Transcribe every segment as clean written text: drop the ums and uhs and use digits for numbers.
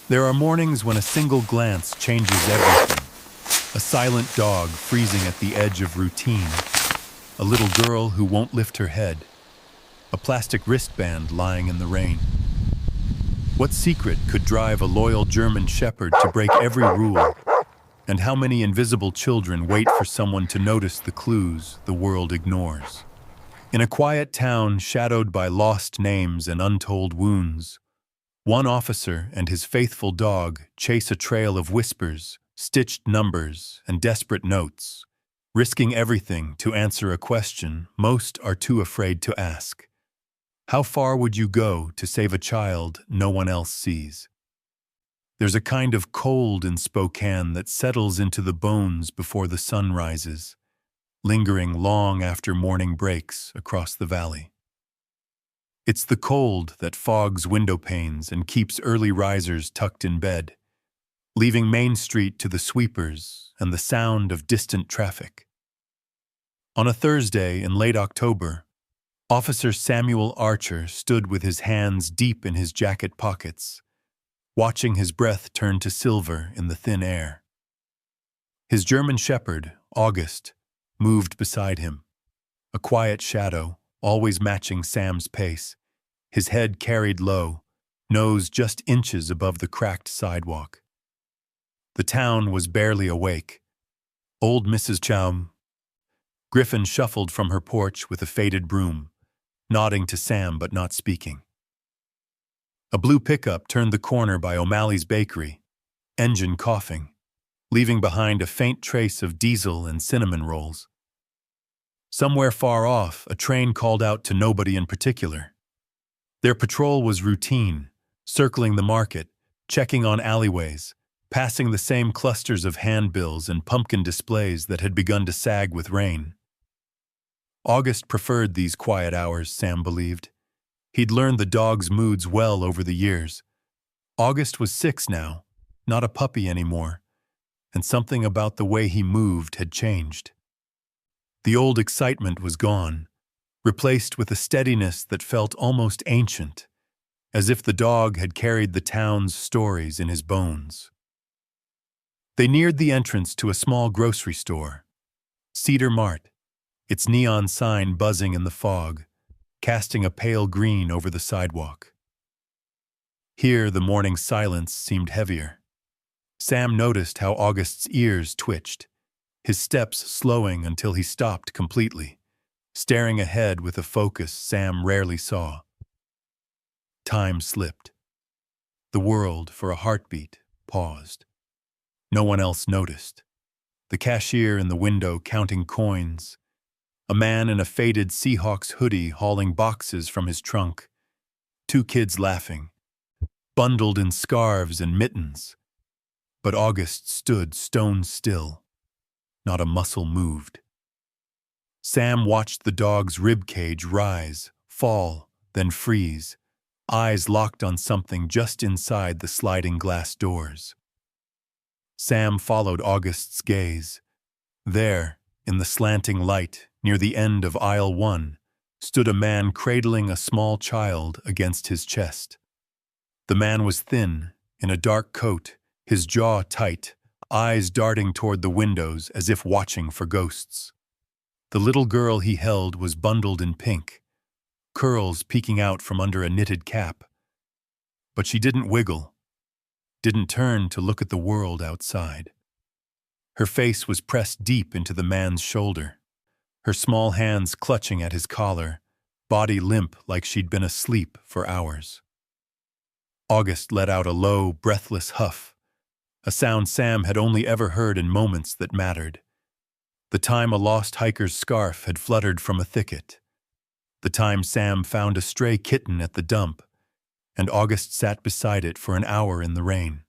There are mornings when a single glance changes everything. A silent dog freezing at the edge of routine. A little girl who won't lift her head. A plastic wristband lying in the rain. What secret could drive a loyal German shepherd to break every rule? And how many invisible children wait for someone to notice the clues the world ignores? In a quiet town shadowed by lost names and untold wounds, one officer and his faithful dog chase a trail of whispers, stitched numbers, and desperate notes, risking everything to answer a question most are too afraid to ask. How far would you go to save a child no one else sees? There's a kind of cold in Spokane that settles into the bones before the sun rises, lingering long after morning breaks across the valley. It's the cold that fogs window panes and keeps early risers tucked in bed, leaving Main Street to the sweepers and the sound of distant traffic. On a Thursday in late October, Officer Samuel Archer stood with his hands deep in his jacket pockets, watching his breath turn to silver in the thin air. His German shepherd, August, moved beside him, a quiet shadow, always matching Sam's pace, his head carried low, nose just inches above the cracked sidewalk. The town was barely awake. Old Mrs. Chaum. Griffin shuffled from her porch with a faded broom, nodding to Sam but not speaking. A blue pickup turned the corner by O'Malley's Bakery, engine coughing, leaving behind a faint trace of diesel and cinnamon rolls. Somewhere far off, a train called out to nobody in particular. Their patrol was routine, circling the market, checking on alleyways, passing the same clusters of handbills and pumpkin displays that had begun to sag with rain. August preferred these quiet hours, Sam believed. He'd learned the dog's moods well over the years. August was 6 now, not a puppy anymore, and something about the way he moved had changed. The old excitement was gone, replaced with a steadiness that felt almost ancient, as if the dog had carried the town's stories in his bones. They neared the entrance to a small grocery store, Cedar Mart, its neon sign buzzing in the fog, casting a pale green over the sidewalk. Here the morning silence seemed heavier. Sam noticed how August's ears twitched, his steps slowing until he stopped completely, staring ahead with a focus Sam rarely saw. Time slipped. The world, for a heartbeat, paused. No one else noticed. The cashier in the window counting coins, a man in a faded Seahawks hoodie hauling boxes from his trunk, 2 kids laughing, bundled in scarves and mittens. But August stood stone still. Not a muscle moved. Sam watched the dog's rib cage rise, fall, then freeze, eyes locked on something just inside the sliding glass doors. Sam followed August's gaze. There, in the slanting light, near the end of aisle 1, stood a man cradling a small child against his chest. The man was thin, in a dark coat, his jaw tight, eyes darting toward the windows as if watching for ghosts. The little girl he held was bundled in pink, curls peeking out from under a knitted cap. But she didn't wiggle, didn't turn to look at the world outside. Her face was pressed deep into the man's shoulder, her small hands clutching at his collar, body limp like she'd been asleep for hours. August let out a low, breathless huff, a sound Sam had only ever heard in moments that mattered. The time a lost hiker's scarf had fluttered from a thicket. The time Sam found a stray kitten at the dump, and August sat beside it for an hour in the rain.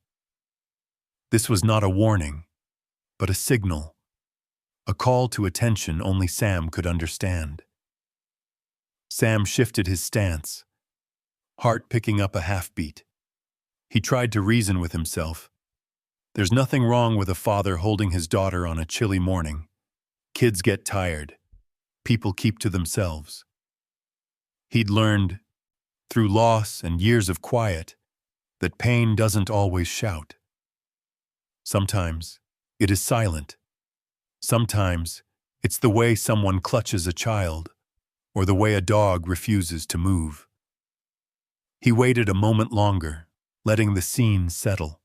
This was not a warning, but a signal, a call to attention only Sam could understand. Sam shifted his stance, heart picking up a half-beat. He tried to reason with himself. There's nothing wrong with a father holding his daughter on a chilly morning. Kids get tired. People keep to themselves. He'd learned, through loss and years of quiet, that pain doesn't always shout. Sometimes it is silent. Sometimes it's the way someone clutches a child, or the way a dog refuses to move. He waited a moment longer, letting the scene settle.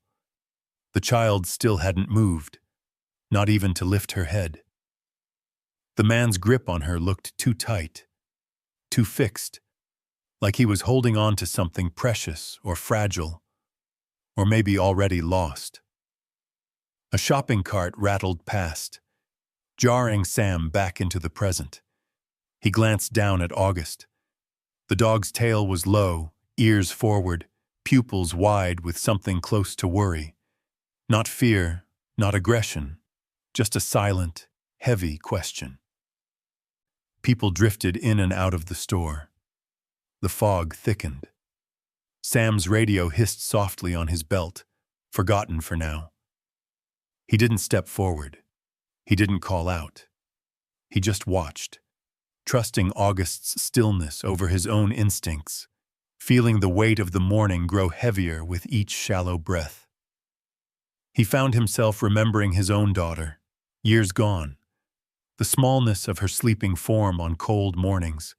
The child still hadn't moved, not even to lift her head. The man's grip on her looked too tight, too fixed, like he was holding on to something precious or fragile, or maybe already lost. A shopping cart rattled past, jarring Sam back into the present. He glanced down at August. The dog's tail was low, ears forward, pupils wide with something close to worry. Not fear, not aggression, just a silent, heavy question. People drifted in and out of the store. The fog thickened. Sam's radio hissed softly on his belt, forgotten for now. He didn't step forward. He didn't call out. He just watched, trusting August's stillness over his own instincts, feeling the weight of the morning grow heavier with each shallow breath. He found himself remembering his own daughter, years gone, the smallness of her sleeping form on cold mornings,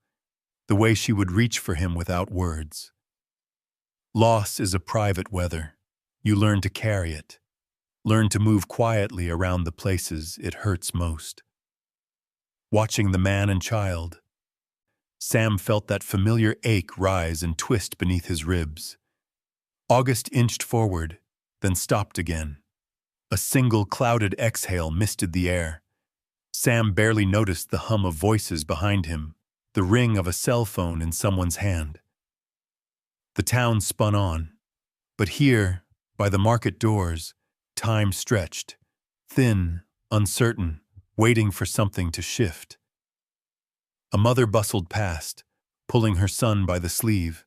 the way she would reach for him without words. Loss is a private weather. You learn to carry it, learn to move quietly around the places it hurts most. Watching the man and child, Sam felt that familiar ache rise and twist beneath his ribs. August inched forward, then stopped again. A single clouded exhale misted the air. Sam barely noticed the hum of voices behind him, the ring of a cell phone in someone's hand. The town spun on, but here, by the market doors, time stretched, thin, uncertain, waiting for something to shift. A mother bustled past, pulling her son by the sleeve.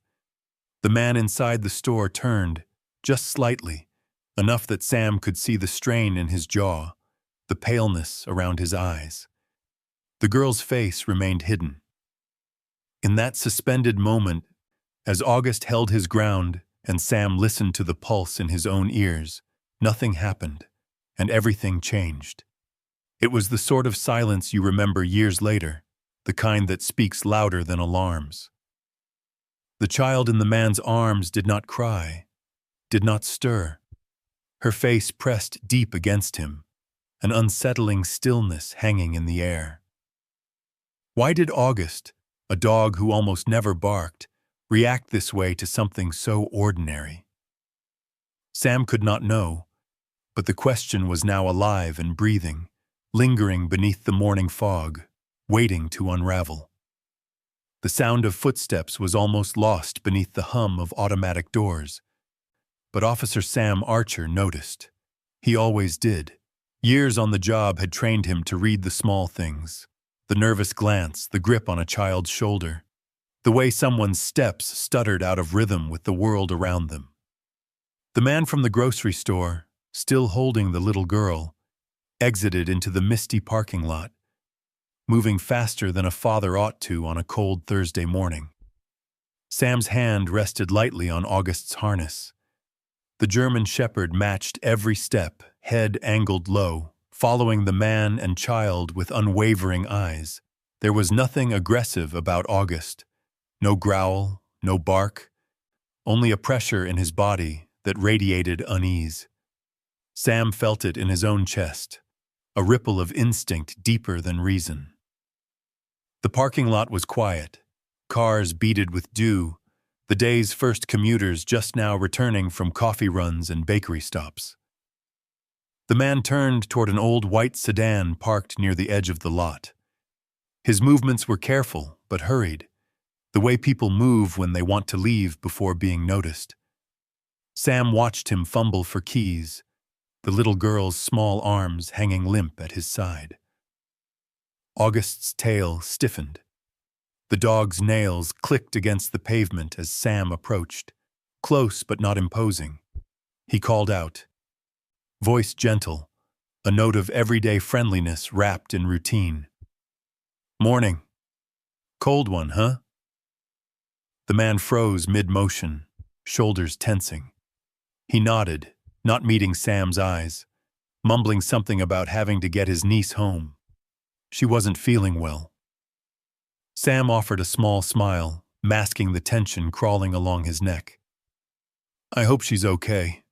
The man inside the store turned, just slightly, enough that Sam could see the strain in his jaw, the paleness around his eyes. The girl's face remained hidden. In that suspended moment, as August held his ground and Sam listened to the pulse in his own ears, nothing happened, and everything changed. It was the sort of silence you remember years later, the kind that speaks louder than alarms. The child in the man's arms did not cry, did not stir. Her face pressed deep against him, an unsettling stillness hanging in the air. Why did August, a dog who almost never barked, react this way to something so ordinary? Sam could not know, but the question was now alive and breathing, lingering beneath the morning fog, waiting to unravel. The sound of footsteps was almost lost beneath the hum of automatic doors. But Officer Sam Archer noticed. He always did. Years on the job had trained him to read the small things. The nervous glance, the grip on a child's shoulder, the way someone's steps stuttered out of rhythm with the world around them. The man from the grocery store, still holding the little girl, exited into the misty parking lot, moving faster than a father ought to on a cold Thursday morning. Sam's hand rested lightly on August's harness. The German shepherd matched every step, head angled low, following the man and child with unwavering eyes. There was nothing aggressive about August. No growl, no bark, only a pressure in his body that radiated unease. Sam felt it in his own chest, a ripple of instinct deeper than reason. The parking lot was quiet, cars beaded with dew, the day's first commuters just now returning from coffee runs and bakery stops. The man turned toward an old white sedan parked near the edge of the lot. His movements were careful but hurried, the way people move when they want to leave before being noticed. Sam watched him fumble for keys, the little girl's small arms hanging limp at his side. August's tail stiffened. The dog's nails clicked against the pavement as Sam approached, close but not imposing. He called out, voice gentle, a note of everyday friendliness wrapped in routine. "Morning. Cold one, huh?" The man froze mid-motion, shoulders tensing. He nodded, not meeting Sam's eyes, mumbling something about having to get his niece home. She wasn't feeling well. Sam offered a small smile, masking the tension crawling along his neck. "I hope she's okay."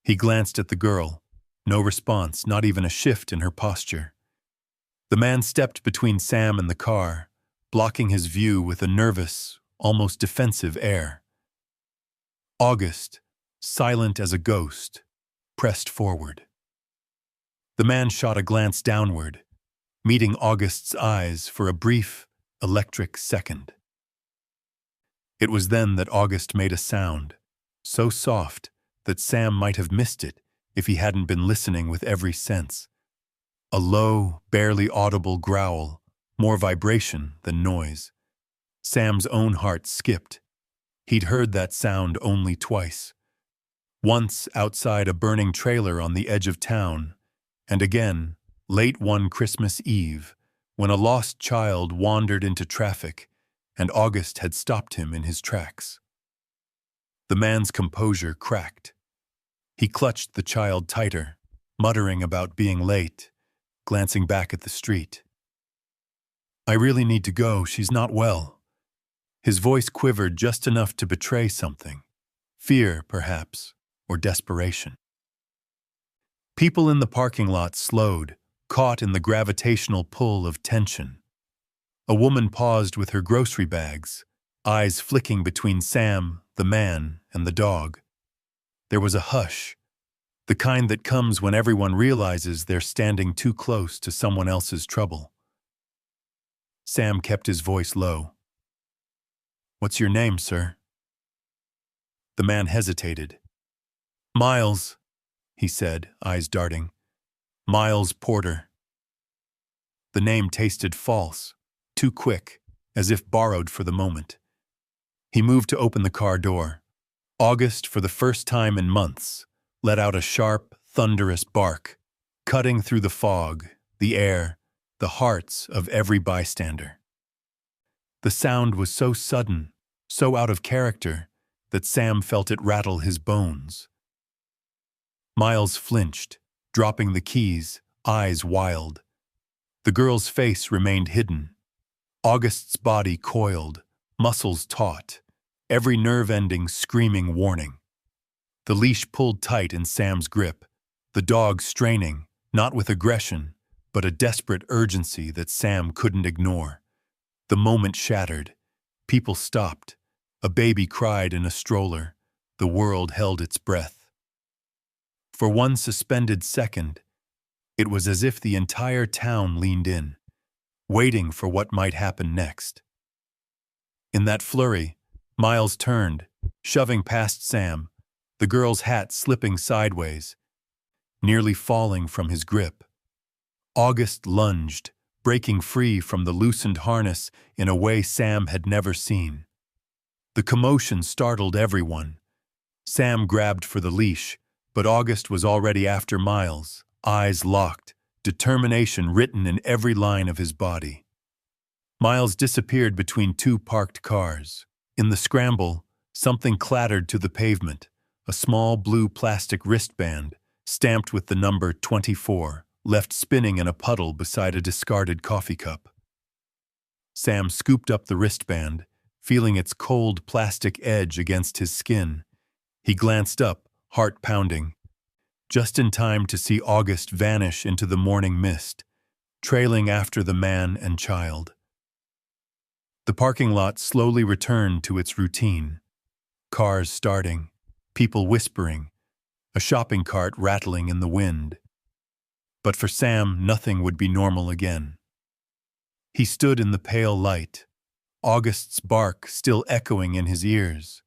He glanced at the girl. No response, not even a shift in her posture. The man stepped between Sam and the car, blocking his view with a nervous, almost defensive air. August, silent as a ghost, pressed forward. The man shot a glance downward, meeting August's eyes for a brief, electric second. It was then that August made a sound, so soft that Sam might have missed it if he hadn't been listening with every sense. A low, barely audible growl, more vibration than noise. Sam's own heart skipped. He'd heard that sound only twice. Once outside a burning trailer on the edge of town, and again, late one Christmas Eve, when a lost child wandered into traffic and August had stopped him in his tracks. The man's composure cracked. He clutched the child tighter, muttering about being late, glancing back at the street. "I really need to go, she's not well." His voice quivered just enough to betray something. Fear, perhaps, or desperation. People in the parking lot slowed, caught in the gravitational pull of tension. A woman paused with her grocery bags, eyes flicking between Sam, the man, and the dog. There was a hush, the kind that comes when everyone realizes they're standing too close to someone else's trouble. Sam kept his voice low. "What's your name, sir?" The man hesitated. "Miles," he said, eyes darting. "Miles Porter." The name tasted false, too quick, as if borrowed for the moment. He moved to open the car door. August, for the first time in months, let out a sharp, thunderous bark, cutting through the fog, the air, the hearts of every bystander. The sound was so sudden, so out of character, that Sam felt it rattle his bones. Miles flinched, dropping the keys, eyes wild. The girl's face remained hidden. August's body coiled, muscles taut, every nerve ending screaming warning. The leash pulled tight in Sam's grip, the dog straining, not with aggression, but a desperate urgency that Sam couldn't ignore. The moment shattered. People stopped. A baby cried in a stroller. The world held its breath. For one suspended second, it was as if the entire town leaned in, waiting for what might happen next. In that flurry, Miles turned, shoving past Sam, the girl's hat slipping sideways, nearly falling from his grip. August lunged, breaking free from the loosened harness in a way Sam had never seen. The commotion startled everyone. Sam grabbed for the leash, but August was already after Miles, eyes locked, determination written in every line of his body. Miles disappeared between two parked cars. In the scramble, something clattered to the pavement, a small blue plastic wristband, stamped with the number 24, left spinning in a puddle beside a discarded coffee cup. Sam scooped up the wristband, feeling its cold plastic edge against his skin. He glanced up, heart pounding, just in time to see August vanish into the morning mist, trailing after the man and child. The parking lot slowly returned to its routine. Cars starting, people whispering, a shopping cart rattling in the wind. But for Sam, nothing would be normal again. He stood in the pale light, August's bark still echoing in his ears,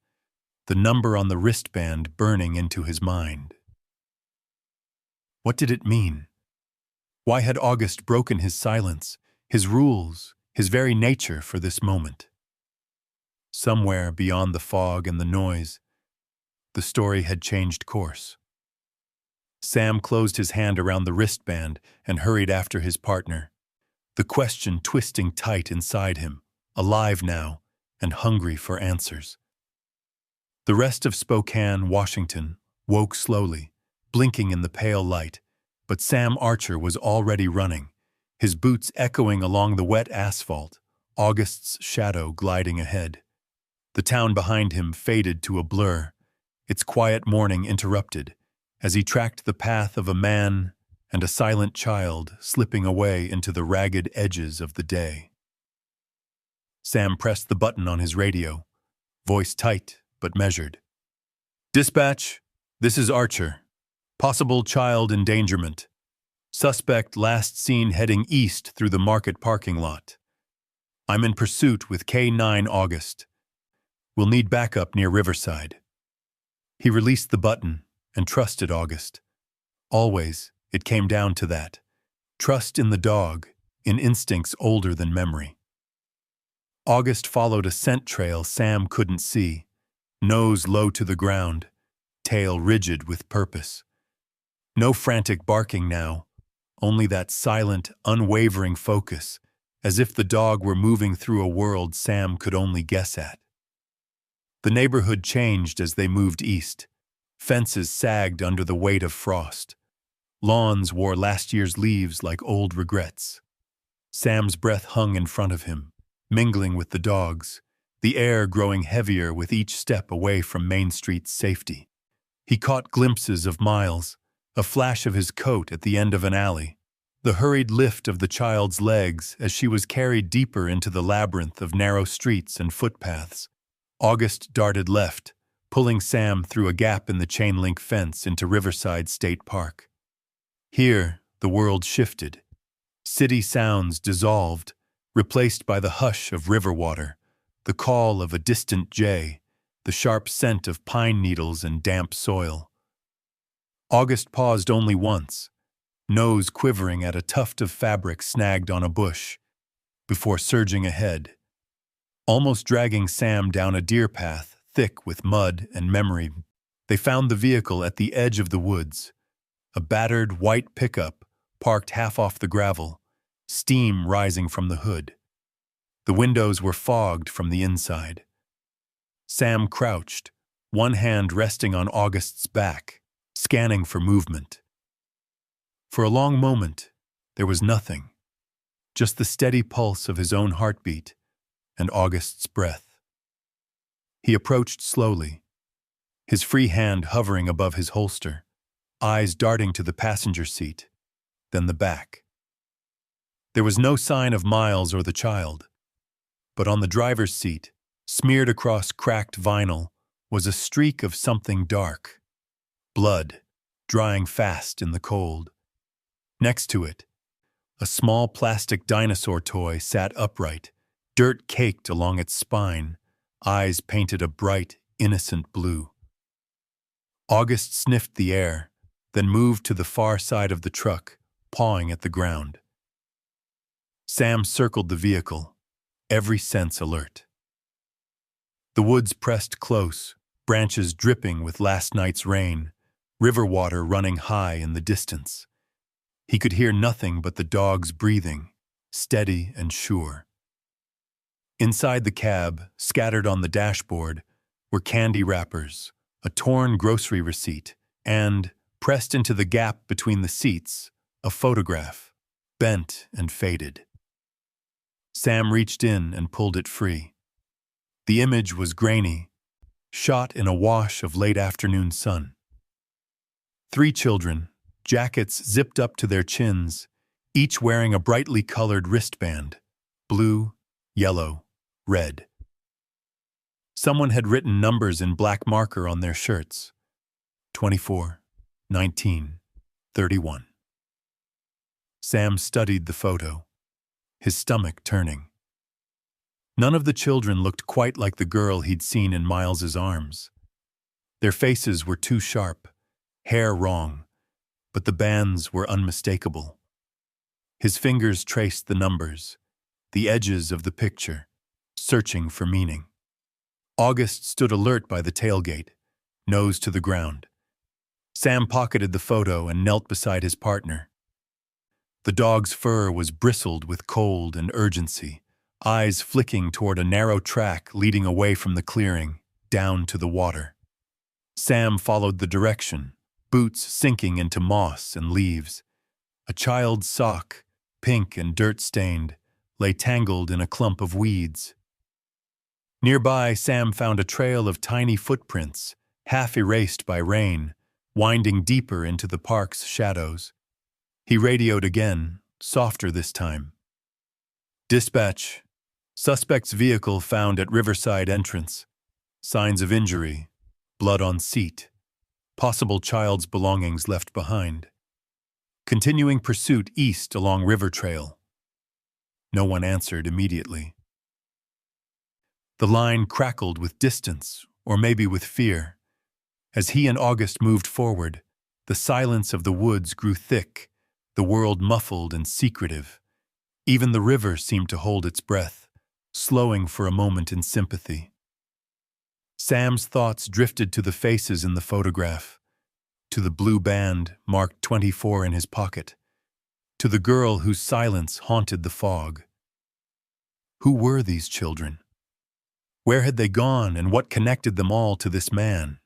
the number on the wristband burning into his mind. What did it mean? Why had August broken his silence, his rules, his very nature for this moment? Somewhere beyond the fog and the noise, the story had changed course. Sam closed his hand around the wristband and hurried after his partner, the question twisting tight inside him, alive now and hungry for answers. The rest of Spokane, Washington, woke slowly, blinking in the pale light, but Sam Archer was already running, his boots echoing along the wet asphalt, August's shadow gliding ahead. The town behind him faded to a blur, its quiet morning interrupted, as he tracked the path of a man and a silent child slipping away into the ragged edges of the day. Sam pressed the button on his radio, voice tight but measured. "Dispatch, this is Archer. Possible child endangerment. Suspect last seen heading east through the market parking lot. I'm in pursuit with K9 August. We'll need backup near Riverside." He released the button and trusted August. Always, it came down to that. Trust in the dog, in instincts older than memory. August followed a scent trail Sam couldn't see, nose low to the ground, tail rigid with purpose. No frantic barking now, only that silent, unwavering focus, as if the dog were moving through a world Sam could only guess at. The neighborhood changed as they moved east. Fences sagged under the weight of frost. Lawns wore last year's leaves like old regrets. Sam's breath hung in front of him, mingling with the dog's, the air growing heavier with each step away from Main Street's safety. He caught glimpses of Miles, a flash of his coat at the end of an alley, the hurried lift of the child's legs as she was carried deeper into the labyrinth of narrow streets and footpaths. August darted left, pulling Sam through a gap in the chain-link fence into Riverside State Park. Here, the world shifted. City sounds dissolved, replaced by the hush of river water, the call of a distant jay, the sharp scent of pine needles and damp soil. August paused only once, nose quivering at a tuft of fabric snagged on a bush, before surging ahead, almost dragging Sam down a deer path thick with mud and memory. They found the vehicle at the edge of the woods, a battered white pickup parked half off the gravel, steam rising from the hood. The windows were fogged from the inside. Sam crouched, one hand resting on August's back, scanning for movement. For a long moment, there was nothing, just the steady pulse of his own heartbeat and August's breath. He approached slowly, his free hand hovering above his holster, eyes darting to the passenger seat, then the back. There was no sign of Miles or the child, but on the driver's seat, smeared across cracked vinyl, was a streak of something dark. Blood, drying fast in the cold. Next to it, a small plastic dinosaur toy sat upright, dirt caked along its spine, eyes painted a bright, innocent blue. August sniffed the air, then moved to the far side of the truck, pawing at the ground. Sam circled the vehicle, every sense alert. The woods pressed close, branches dripping with last night's rain, river water running high in the distance. He could hear nothing but the dog's breathing, steady and sure. Inside the cab, scattered on the dashboard, were candy wrappers, a torn grocery receipt, and, pressed into the gap between the seats, a photograph, bent and faded. Sam reached in and pulled it free. The image was grainy, shot in a wash of late-afternoon sun. 3 children, jackets zipped up to their chins, each wearing a brightly colored wristband, blue, yellow, red. Someone had written numbers in black marker on their shirts. 24, 19, 31. Sam studied the photo, his stomach turning. None of the children looked quite like the girl he'd seen in Miles's arms. Their faces were too sharp, hair wrong, but the bands were unmistakable. His fingers traced the numbers, the edges of the picture, searching for meaning. August stood alert by the tailgate, nose to the ground. Sam pocketed the photo and knelt beside his partner. The dog's fur was bristled with cold and urgency, eyes flicking toward a narrow track leading away from the clearing, down to the water. Sam followed the direction, boots sinking into moss and leaves. A child's sock, pink and dirt-stained, lay tangled in a clump of weeds. Nearby, Sam found a trail of tiny footprints, half erased by rain, winding deeper into the park's shadows. He radioed again, softer this time. "Dispatch. Suspect's vehicle found at Riverside entrance. Signs of injury. Blood on seat. Possible child's belongings left behind. Continuing pursuit east along River Trail." No one answered immediately. The line crackled with distance, or maybe with fear. As he and August moved forward, the silence of the woods grew thick, the world muffled and secretive. Even the river seemed to hold its breath, slowing for a moment in sympathy. Sam's thoughts drifted to the faces in the photograph, to the blue band marked 24 in his pocket, to the girl whose silence haunted the fog. Who were these children? Where had they gone, and what connected them all to this man,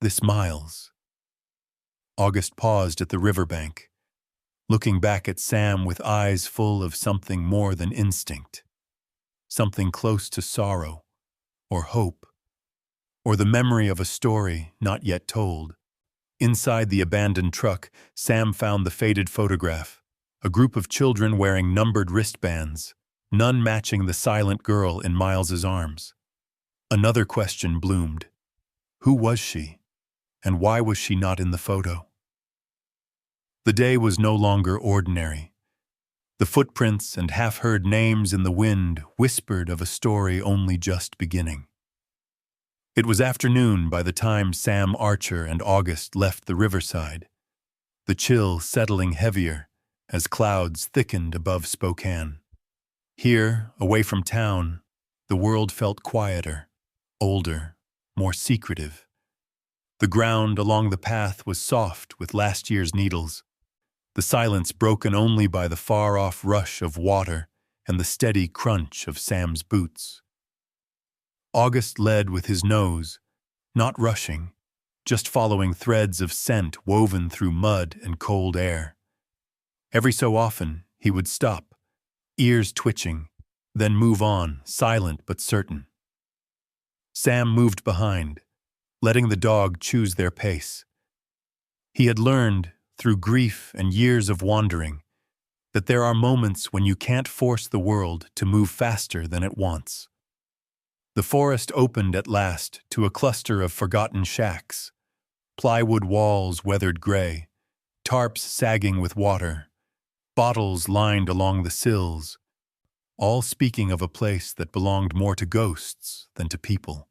this Miles? August paused at the riverbank, looking back at Sam with eyes full of something more than instinct, something close to sorrow, or hope, or the memory of a story not yet told. Inside the abandoned truck, Sam found the faded photograph, a group of children wearing numbered wristbands, none matching the silent girl in Miles's arms. Another question bloomed. Who was she, and why was she not in the photo? The day was no longer ordinary. The footprints and half-heard names in the wind whispered of a story only just beginning. It was afternoon by the time Sam Archer and August left the riverside, the chill settling heavier as clouds thickened above Spokane. Here, away from town, the world felt quieter, older, more secretive. The ground along the path was soft with last year's needles, the silence broken only by the far-off rush of water and the steady crunch of Sam's boots. August led with his nose, not rushing, just following threads of scent woven through mud and cold air. Every so often, he would stop, ears twitching, then move on, silent but certain. Sam moved behind, letting the dog choose their pace. He had learned, through grief and years of wandering, that there are moments when you can't force the world to move faster than it wants. The forest opened at last to a cluster of forgotten shacks, plywood walls weathered gray, tarps sagging with water, bottles lined along the sills, all speaking of a place that belonged more to ghosts than to people.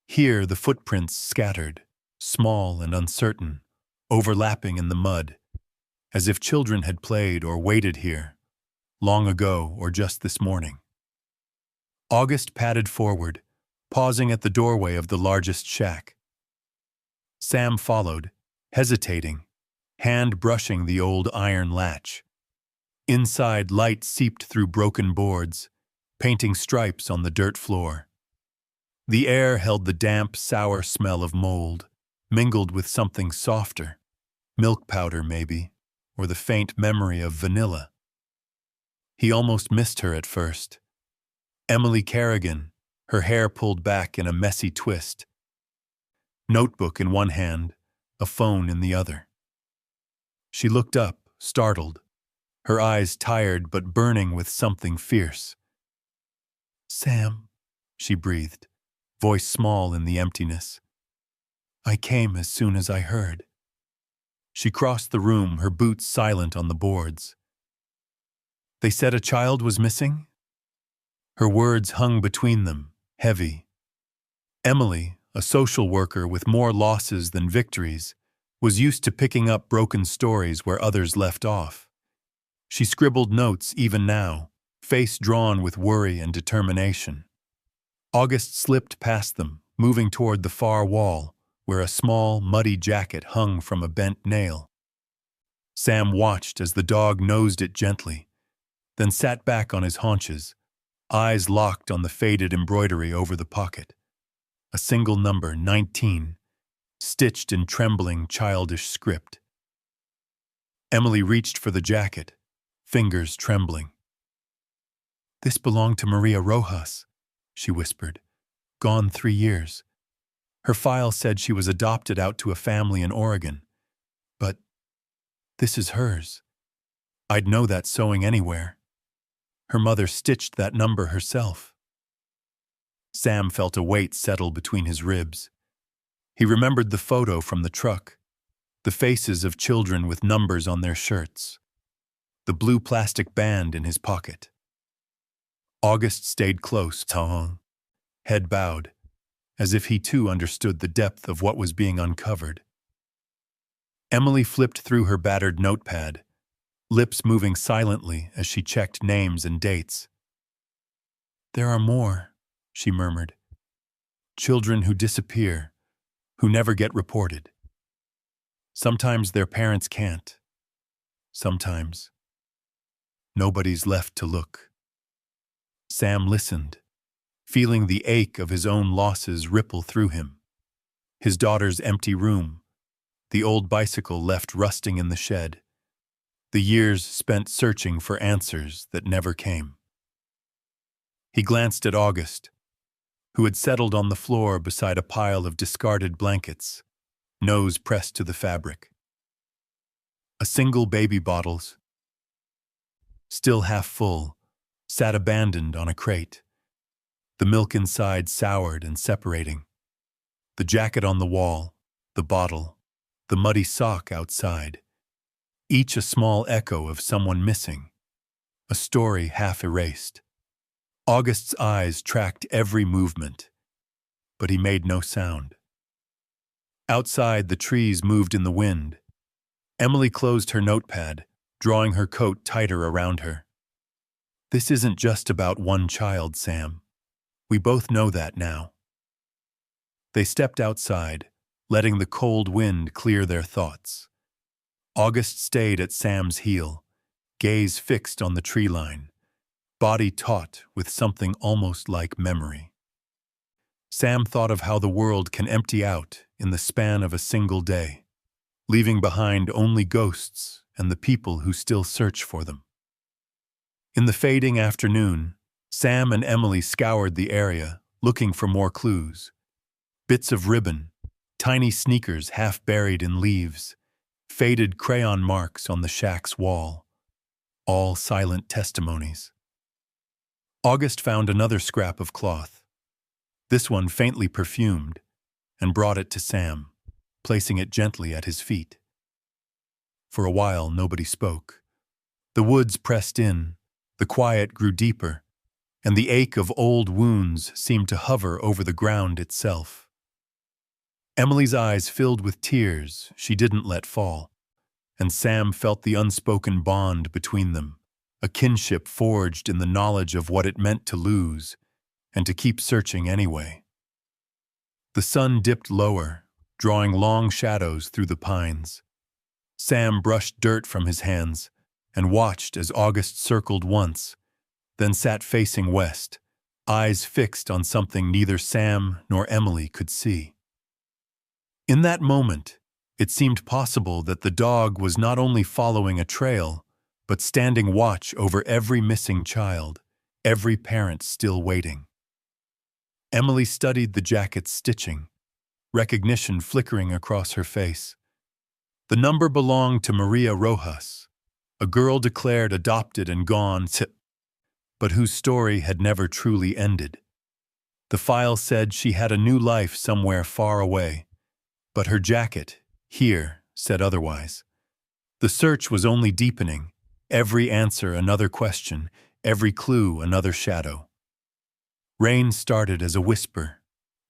Here the footprints scattered, small and uncertain, overlapping in the mud, as if children had played or waited here, long ago or just this morning. August padded forward, pausing at the doorway of the largest shack. Sam followed, hesitating, hand brushing the old iron latch. Inside, light seeped through broken boards, painting stripes on the dirt floor. The air held the damp, sour smell of mold, mingled with something softer, milk powder maybe, or the faint memory of vanilla. He almost missed her at first. Emily Kerrigan, her hair pulled back in a messy twist. Notebook in one hand, a phone in the other. She looked up, startled, her eyes tired but burning with something fierce. "Sam," she breathed, voice small in the emptiness. "I came as soon as I heard." She crossed the room, her boots silent on the boards. "They said a child was missing?" Her words hung between them, heavy. Emily, a social worker with more losses than victories, was used to picking up broken stories where others left off. She scribbled notes even now, face drawn with worry and determination. August slipped past them, moving toward the far wall, where a small, muddy jacket hung from a bent nail. Sam watched as the dog nosed it gently, then sat back on his haunches, eyes locked on the faded embroidery over the pocket. A single number, 19, stitched in trembling, childish script. Emily reached for the jacket, fingers trembling. "This belonged to Maria Rojas," she whispered. "Gone 3 years. Her file said she was adopted out to a family in Oregon. But this is hers. I'd know that sewing anywhere. Her mother stitched that number herself." Sam felt a weight settle between his ribs. He remembered the photo from the truck, the faces of children with numbers on their shirts, the blue plastic band in his pocket. August stayed close, head bowed, as if he too understood the depth of what was being uncovered. Emily flipped through her battered notepad, lips moving silently as she checked names and dates. "There are more," she murmured. "Children who disappear, who never get reported. Sometimes their parents can't. Sometimes nobody's left to look." Sam listened, feeling the ache of his own losses ripple through him. His daughter's empty room, the old bicycle left rusting in the shed, the years spent searching for answers that never came. He glanced at August, who had settled on the floor beside a pile of discarded blankets, nose pressed to the fabric. A single baby bottles, still half full, sat abandoned on a crate, the milk inside soured and separating. The jacket on the wall, the bottle, the muddy sock outside, each a small echo of someone missing, a story half erased. August's eyes tracked every movement, but he made no sound. Outside, the trees moved in the wind. Emily closed her notepad, drawing her coat tighter around her. "This isn't just about one child, Sam. We both know that now." They stepped outside, letting the cold wind clear their thoughts. August stayed at Sam's heel, gaze fixed on the tree line, body taut with something almost like memory. Sam thought of how the world can empty out in the span of a single day, leaving behind only ghosts and the people who still search for them. In the fading afternoon, Sam and Emily scoured the area, looking for more clues. Bits of ribbon, tiny sneakers half buried in leaves, faded crayon marks on the shack's wall, all silent testimonies. August found another scrap of cloth, this one faintly perfumed, and brought it to Sam, placing it gently at his feet. For a while, nobody spoke. The woods pressed in, the quiet grew deeper, and the ache of old wounds seemed to hover over the ground itself. Emily's eyes filled with tears she didn't let fall, and Sam felt the unspoken bond between them, a kinship forged in the knowledge of what it meant to lose and to keep searching anyway. The sun dipped lower, drawing long shadows through the pines. Sam brushed dirt from his hands and watched as August circled once, then sat facing west, eyes fixed on something neither Sam nor Emily could see. In that moment, it seemed possible that the dog was not only following a trail, but standing watch over every missing child, every parent still waiting. Emily studied the jacket's stitching, recognition flickering across her face. The number belonged to Maria Rojas, a girl declared adopted and gone, but whose story had never truly ended. The file said she had a new life somewhere far away, but her jacket, here, said otherwise. The search was only deepening, every answer another question, every clue another shadow. Rain started as a whisper,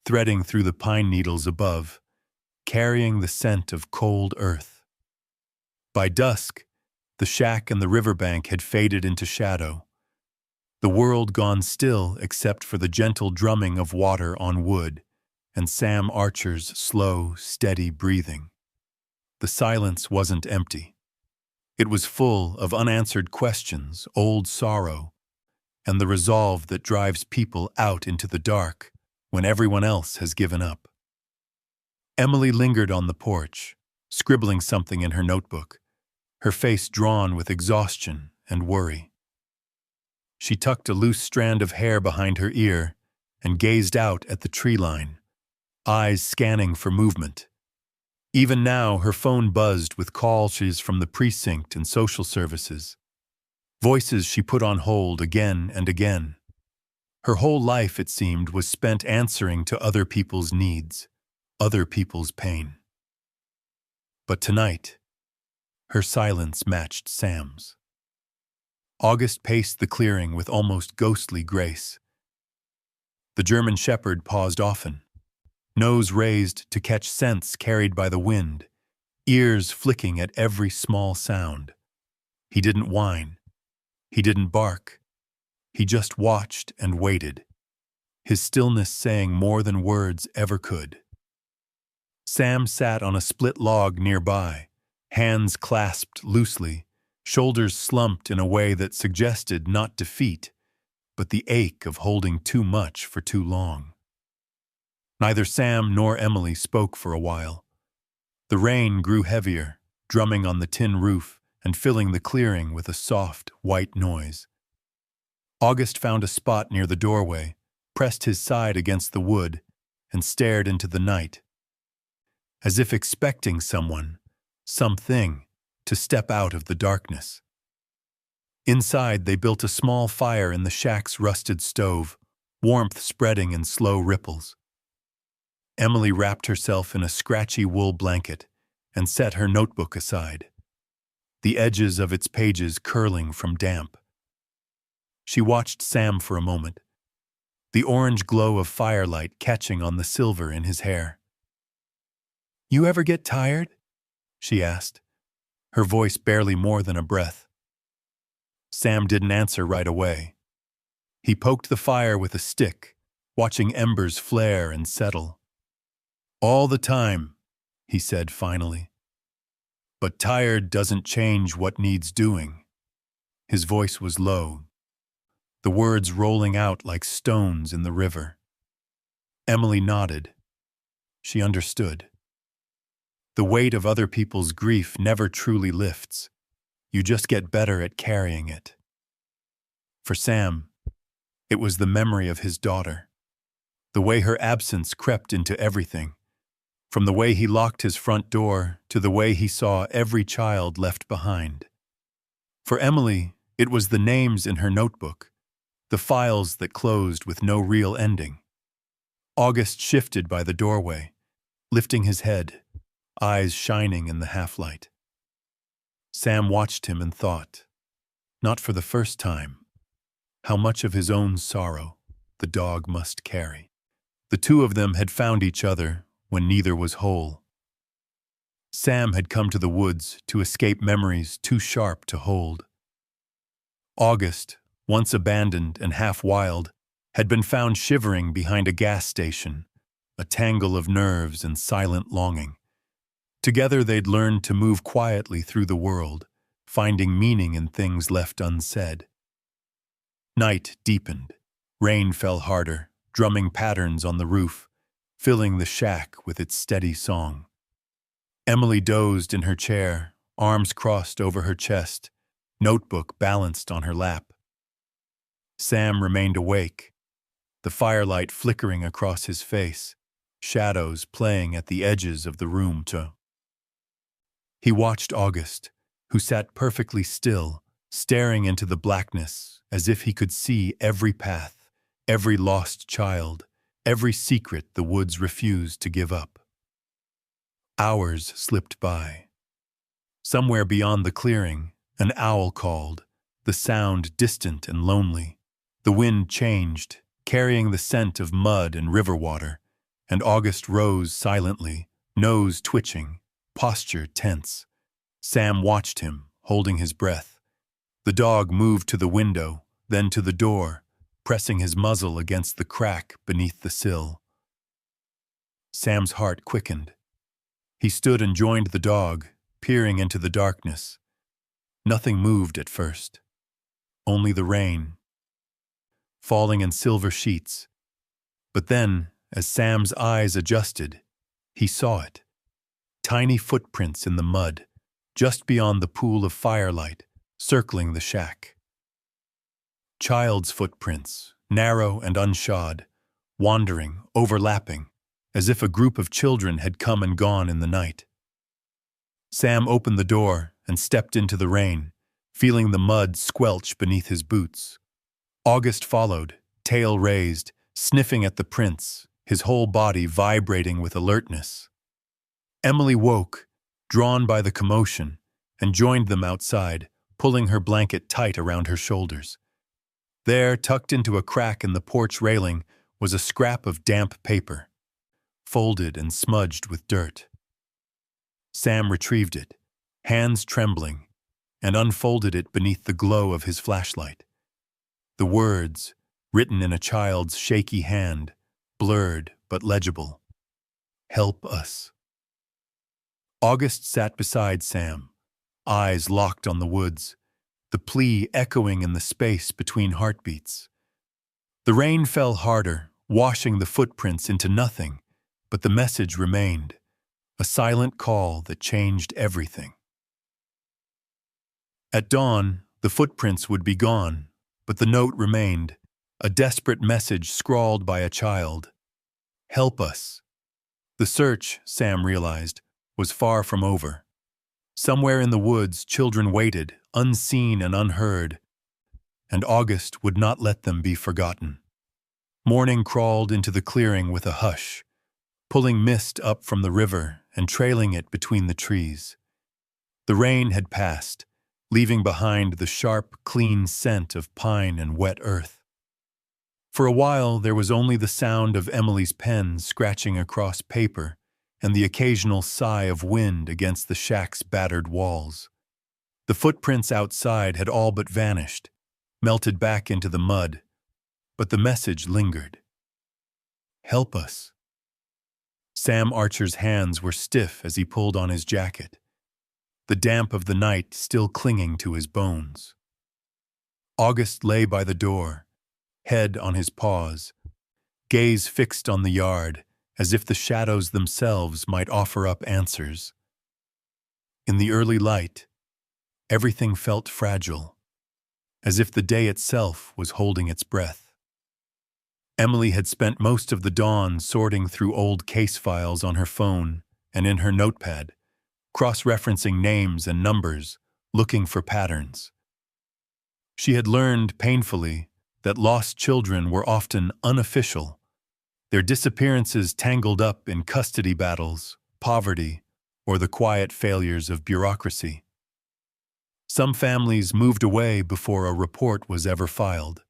threading through the pine needles above, carrying the scent of cold earth. By dusk, the shack and the riverbank had faded into shadow, the world gone still except for the gentle drumming of water on wood and Sam Archer's slow, steady breathing. The silence wasn't empty. It was full of unanswered questions, old sorrow, and the resolve that drives people out into the dark when everyone else has given up. Emily lingered on the porch, scribbling something in her notebook, her face drawn with exhaustion and worry. She tucked a loose strand of hair behind her ear and gazed out at the tree line, eyes scanning for movement. Even now, her phone buzzed with calls from the precinct and social services, voices she put on hold again and again. Her whole life, it seemed, was spent answering to other people's needs, other people's pain. But tonight, her silence matched Sam's. August paced the clearing with almost ghostly grace. The German shepherd paused often, nose raised to catch scents carried by the wind, ears flicking at every small sound. He didn't whine. He didn't bark. He just watched and waited, his stillness saying more than words ever could. Sam sat on a split log nearby, hands clasped loosely, shoulders slumped in a way that suggested not defeat, but the ache of holding too much for too long. Neither Sam nor Emily spoke for a while. The rain grew heavier, drumming on the tin roof and filling the clearing with a soft, white noise. August found a spot near the doorway, pressed his side against the wood, and stared into the night, as if expecting someone, something, to step out of the darkness. Inside, they built a small fire in the shack's rusted stove, warmth spreading in slow ripples. Emily wrapped herself in a scratchy wool blanket and set her notebook aside, the edges of its pages curling from damp. She watched Sam for a moment, the orange glow of firelight catching on the silver in his hair. "You ever get tired?" she asked, her voice barely more than a breath. Sam didn't answer right away. He poked the fire with a stick, watching embers flare and settle. "All the time," he said finally. "But tired doesn't change what needs doing." His voice was low, the words rolling out like stones in the river. Emily nodded. She understood. The weight of other people's grief never truly lifts. You just get better at carrying it. For Sam, it was the memory of his daughter, the way her absence crept into everything, from the way he locked his front door to the way he saw every child left behind. For Emily, it was the names in her notebook, the files that closed with no real ending. August shifted by the doorway, lifting his head, eyes shining in the half-light. Sam watched him and thought, not for the first time, how much of his own sorrow the dog must carry. The two of them had found each other when neither was whole. Sam had come to the woods to escape memories too sharp to hold. August, once abandoned and half-wild, had been found shivering behind a gas station, a tangle of nerves and silent longing. Together they'd learned to move quietly through the world, finding meaning in things left unsaid. Night deepened. Rain fell harder, drumming patterns on the roof, filling the shack with its steady song. Emily dozed in her chair, arms crossed over her chest, notebook balanced on her lap. Sam remained awake, the firelight flickering across his face, shadows playing at the edges of the room too. He watched August, who sat perfectly still, staring into the blackness as if he could see every path, every lost child, every secret the woods refused to give up. Hours slipped by. Somewhere beyond the clearing, an owl called, the sound distant and lonely. The wind changed, carrying the scent of mud and river water, and August rose silently, nose twitching, posture tense. Sam watched him, holding his breath. The dog moved to the window, then to the door, pressing his muzzle against the crack beneath the sill. Sam's heart quickened. He stood and joined the dog, peering into the darkness. Nothing moved at first. Only the rain, falling in silver sheets. But then, as Sam's eyes adjusted, He saw it. Tiny footprints in the mud, just beyond the pool of firelight, circling the shack. Child's footprints, narrow and unshod, wandering, overlapping, as if a group of children had come and gone in the night. Sam opened the door and stepped into the rain, feeling the mud squelch beneath his boots. August followed, tail raised, sniffing at the prints, his whole body vibrating with alertness. Emily woke, drawn by the commotion, and joined them outside, pulling her blanket tight around her shoulders. There, tucked into a crack in the porch railing, was a scrap of damp paper, folded and smudged with dirt. Sam retrieved it, hands trembling, and unfolded it beneath the glow of his flashlight. The words, written in a child's shaky hand, blurred but legible. "Help us." August sat beside Sam, eyes locked on the woods, the plea echoing in the space between heartbeats. The rain fell harder, washing the footprints into nothing, but the message remained, a silent call that changed everything. At dawn, the footprints would be gone, but the note remained, a desperate message scrawled by a child. "Help us." The search, Sam realized, was far from over. Somewhere in the woods, children waited, unseen and unheard, and August would not let them be forgotten. Morning crawled into the clearing with a hush, pulling mist up from the river and trailing it between the trees. The rain had passed, leaving behind the sharp, clean scent of pine and wet earth. For a while, there was only the sound of Emily's pen scratching across paper and the occasional sigh of wind against the shack's battered walls. The footprints outside had all but vanished, melted back into the mud, but the message lingered. "Help us." Sam Archer's hands were stiff as he pulled on his jacket, the damp of the night still clinging to his bones. August lay by the door, head on his paws, gaze fixed on the yard, as if the shadows themselves might offer up answers. In the early light, everything felt fragile, as if the day itself was holding its breath. Emily had spent most of the dawn sorting through old case files on her phone and in her notepad, cross-referencing names and numbers, looking for patterns. She had learned painfully that lost children were often unofficial, their disappearances tangled up in custody battles, poverty, or the quiet failures of bureaucracy. Some families moved away before a report was ever filed.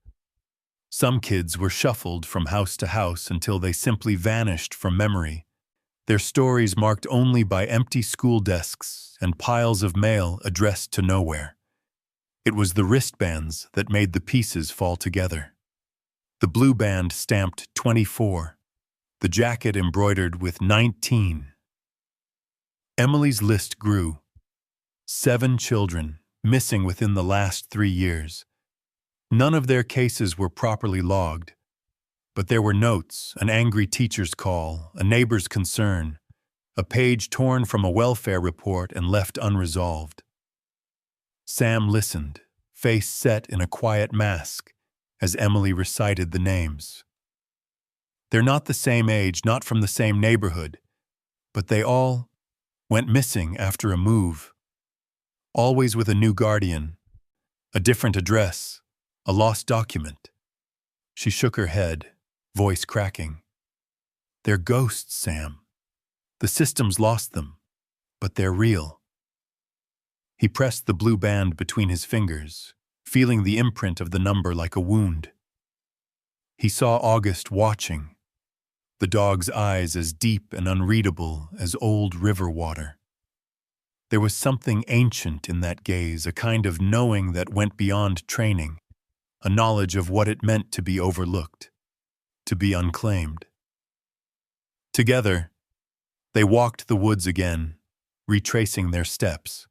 Some kids were shuffled from house to house until they simply vanished from memory, their stories marked only by empty school desks and piles of mail addressed to nowhere. It was the wristbands that made the pieces fall together. The blue band stamped 24, the jacket embroidered with 19. Emily's list grew. 7 children, missing within the last 3 years. None of their cases were properly logged, but there were notes, an angry teacher's call, a neighbor's concern, a page torn from a welfare report and left unresolved. Sam listened, face set in a quiet mask, as Emily recited the names. They're not the same age, not from the same neighborhood, but they all went missing after a move. Always with a new guardian, a different address, a lost document. She shook her head, voice cracking. "They're ghosts, Sam. The system's lost them, but they're real." He pressed the blue band between his fingers, feeling the imprint of the number like a wound. He saw August watching, the dog's eyes as deep and unreadable as old river water. There was something ancient in that gaze, a kind of knowing that went beyond training, a knowledge of what it meant to be overlooked, to be unclaimed. Together, they walked the woods again, retracing their steps.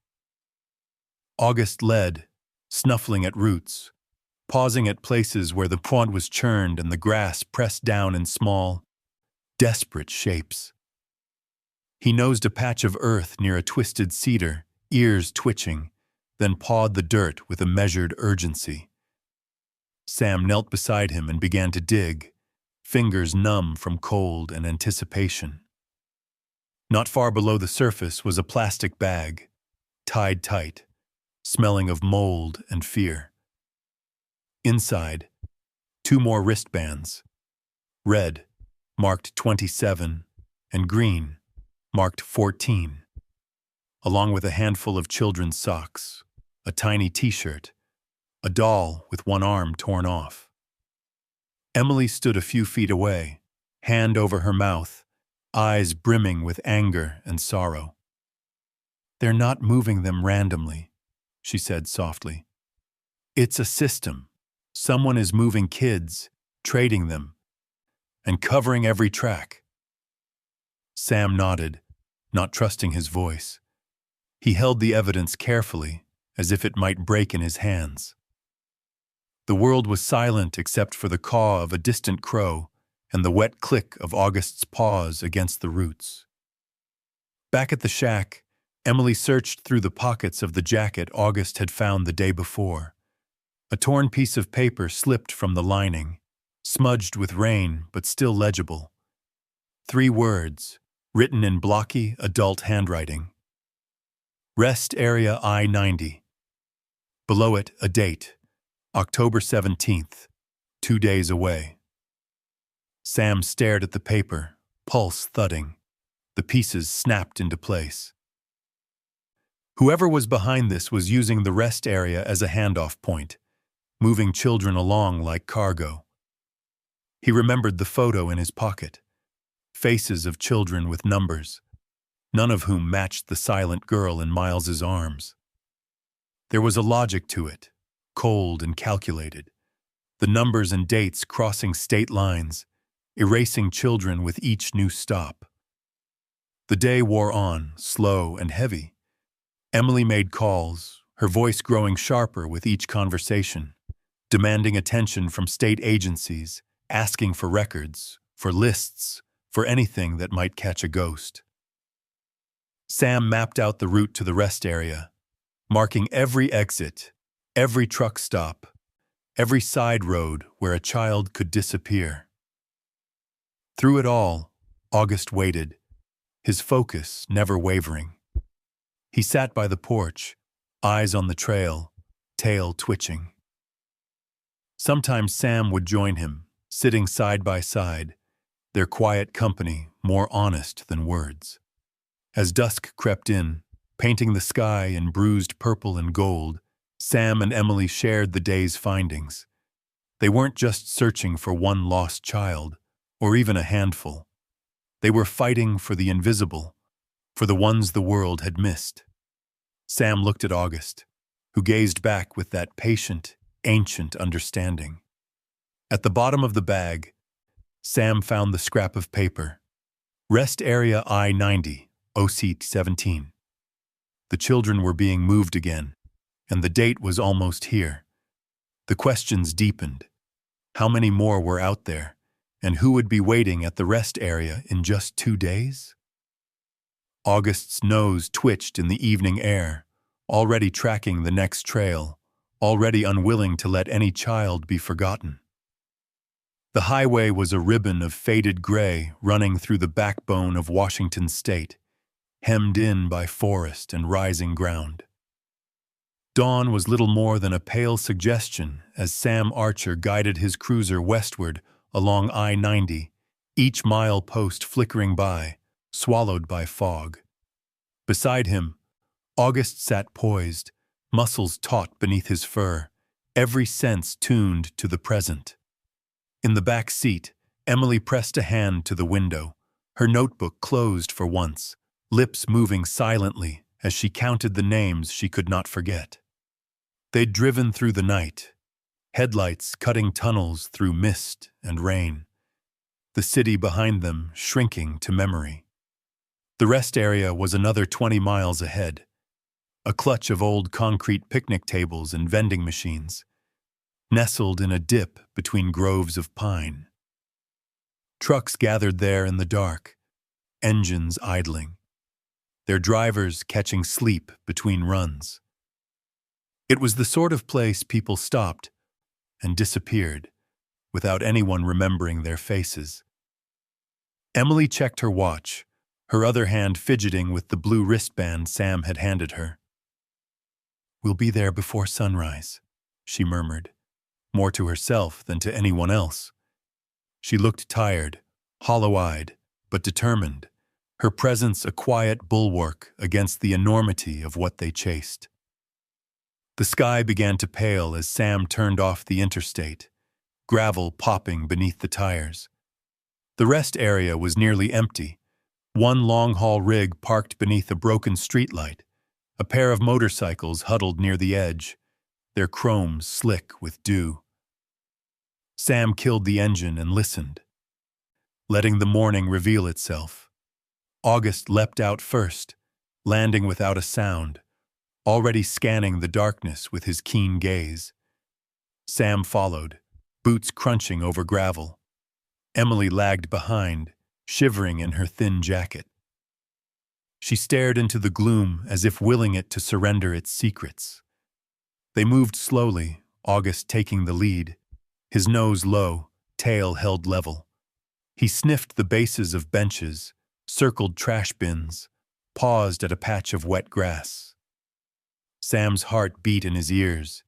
August led, snuffling at roots, pausing at places where the pond was churned and the grass pressed down in small, desperate shapes. He nosed a patch of earth near a twisted cedar, ears twitching, then pawed the dirt with a measured urgency. Sam knelt beside him and began to dig, fingers numb from cold and anticipation. Not far below the surface was a plastic bag, tied tight, smelling of mold and fear. Inside, 2 more wristbands, red, marked 27, and green, marked 14, along with a handful of children's socks, a tiny t-shirt, a doll with one arm torn off. Emily stood a few feet away, hand over her mouth, eyes brimming with anger and sorrow. "They're not moving them randomly," she said softly. "It's a system. Someone is moving kids, trading them, and covering every track." Sam nodded, not trusting his voice. He held the evidence carefully, as if it might break in his hands. The world was silent except for the caw of a distant crow and the wet click of August's paws against the roots. Back at the shack, Emily searched through the pockets of the jacket August had found the day before. A torn piece of paper slipped from the lining, smudged with rain but still legible. 3 words, written in blocky, adult handwriting. Rest Area I-90. Below it, a date, October 17th, 2 days away. Sam stared at the paper, pulse thudding. The pieces snapped into place. Whoever was behind this was using the rest area as a handoff point, moving children along like cargo. He remembered the photo in his pocket. Faces of children with numbers, none of whom matched the silent girl in Miles's arms. There was a logic to it, cold and calculated. The numbers and dates crossing state lines, erasing children with each new stop. The day wore on, slow and heavy. Emily made calls, her voice growing sharper with each conversation, demanding attention from state agencies, asking for records, for lists, for anything that might catch a ghost. Sam mapped out the route to the rest area, marking every exit, every truck stop, every side road where a child could disappear. Through it all, August waited, his focus never wavering. He sat by the porch, eyes on the trail, tail twitching. Sometimes Sam would join him, sitting side by side, their quiet company more honest than words. As dusk crept in, painting the sky in bruised purple and gold, Sam and Emily shared the day's findings. They weren't just searching for one lost child, or even a handful. They were fighting for the invisible, for the ones the world had missed. Sam looked at August, who gazed back with that patient, ancient understanding. At the bottom of the bag, Sam found the scrap of paper. Rest Area I-90, OC 17. The children were being moved again, and the date was almost here. The questions deepened. How many more were out there, and who would be waiting at the rest area in just 2 days? August's nose twitched in the evening air, already tracking the next trail, already unwilling to let any child be forgotten. The highway was a ribbon of faded gray running through the backbone of Washington state, hemmed in by forest and rising ground. Dawn was little more than a pale suggestion as Sam Archer guided his cruiser westward along I-90, each mile post flickering by, swallowed by fog. Beside him, August sat poised, muscles taut beneath his fur, every sense tuned to the present. In the back seat, Emily pressed a hand to the window, her notebook closed for once, lips moving silently as she counted the names she could not forget. They'd driven through the night, headlights cutting tunnels through mist and rain, the city behind them shrinking to memory. The rest area was another 20 miles ahead, a clutch of old concrete picnic tables and vending machines, nestled in a dip between groves of pine. Trucks gathered there in the dark, engines idling. their drivers catching sleep between runs. It was the sort of place people stopped and disappeared without anyone remembering their faces. Emily checked her watch, her other hand fidgeting with the blue wristband Sam had handed her. "We'll be there before sunrise," she murmured, more to herself than to anyone else. She looked tired, hollow-eyed, but determined, her presence a quiet bulwark against the enormity of what they chased. The sky began to pale as Sam turned off the interstate, gravel popping beneath the tires. The rest area was nearly empty, one long-haul rig parked beneath a broken streetlight, a pair of motorcycles huddled near the edge, their chromes slick with dew. Sam killed the engine and listened, letting the morning reveal itself. August leapt out first, landing without a sound, already scanning the darkness with his keen gaze. Sam followed, boots crunching over gravel. Emily lagged behind, shivering in her thin jacket. She stared into the gloom as if willing it to surrender its secrets. They moved slowly, August taking the lead, his nose low, tail held level. He sniffed the bases of benches, circled trash bins, paused at a patch of wet grass. Sam's heart beat in his ears,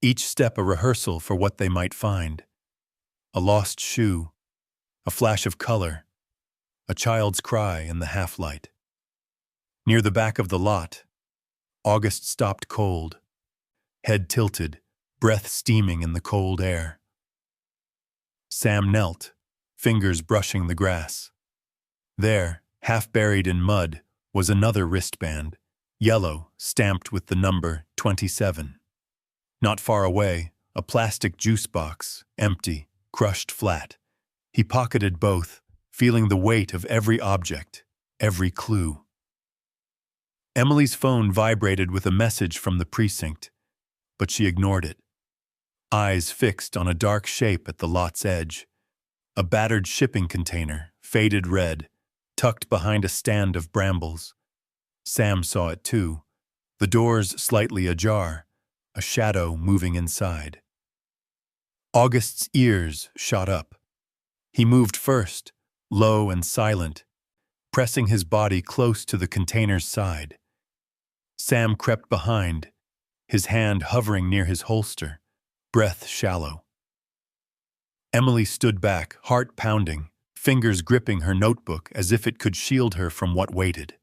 each step a rehearsal for what they might find. A lost shoe, a flash of color, a child's cry in the half-light. Near the back of the lot, August stopped cold, head tilted, breath steaming in the cold air. Sam knelt, fingers brushing the grass. There, half buried in mud, was another wristband, yellow, stamped with the number 27. Not far away, a plastic juice box, empty, crushed flat. He pocketed both, feeling the weight of every object, every clue. Emily's phone vibrated with a message from the precinct, but she ignored it. Eyes fixed on a dark shape at the lot's edge. A battered shipping container, faded red, tucked behind a stand of brambles. Sam saw it too, the doors slightly ajar, a shadow moving inside. August's ears shot up. He moved first, low and silent, pressing his body close to the container's side. Sam crept behind, his hand hovering near his holster, breath shallow. Emily stood back, heart pounding, fingers gripping her notebook as if it could shield her from what waited.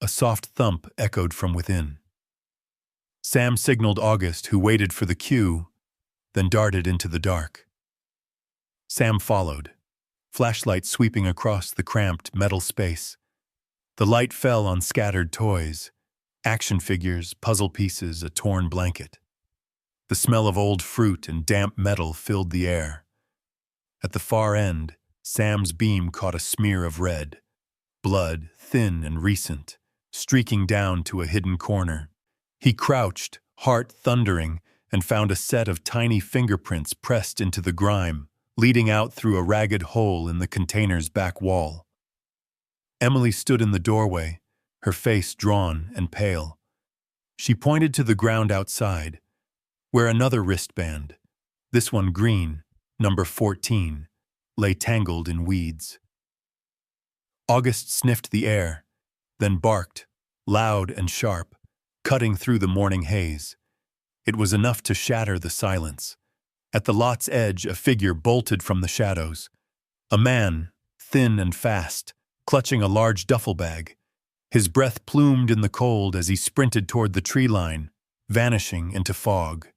A soft thump echoed from within. Sam signaled August, who waited for the cue, then darted into the dark. Sam followed, flashlight sweeping across the cramped metal space. The light fell on scattered toys, action figures, puzzle pieces, a torn blanket. The smell of old fruit and damp metal filled the air. At the far end, Sam's beam caught a smear of red, blood, thin and recent, streaking down to a hidden corner. He crouched, heart thundering, and found a set of tiny fingerprints pressed into the grime, leading out through a ragged hole in the container's back wall. Emily stood in the doorway, her face drawn and pale. She pointed to the ground outside, where another wristband, this one green, number 14, lay tangled in weeds. August sniffed the air, then barked, loud and sharp, cutting through the morning haze. It was enough to shatter the silence. At the lot's edge, a figure bolted from the shadows. A man, thin and fast, clutching a large duffel bag. His breath plumed in the cold as he sprinted toward the tree line, vanishing into fog.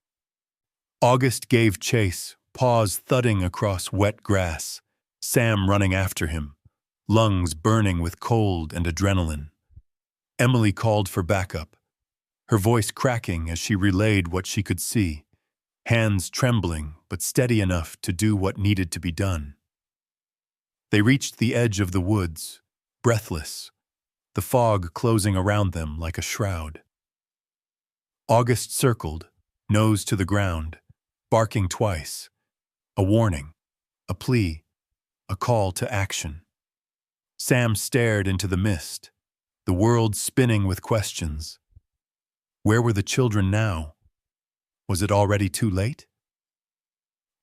August gave chase, paws thudding across wet grass, Sam running after him, lungs burning with cold and adrenaline. Emily called for backup, her voice cracking as she relayed what she could see, hands trembling but steady enough to do what needed to be done. They reached the edge of the woods, breathless, the fog closing around them like a shroud. August circled, nose to the ground, barking twice, a warning, a plea, a call to action. Sam stared into the mist, the world spinning with questions. Where were the children now? Was it already too late?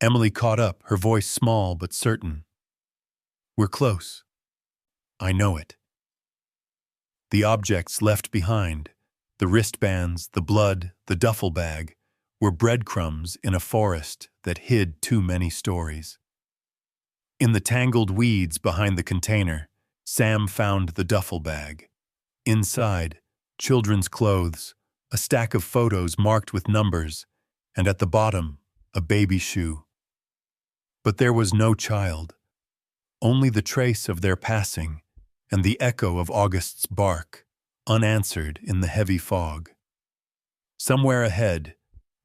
Emily caught up, her voice small but certain. We're close. I know it. The objects left behind, the wristbands, the blood, the duffel bag, were breadcrumbs in a forest that hid too many stories. In the tangled weeds behind the container, Sam found the duffel bag. Inside, children's clothes, a stack of photos marked with numbers, and at the bottom, a baby shoe. But there was no child, only the trace of their passing and the echo of August's bark, unanswered in the heavy fog. Somewhere ahead,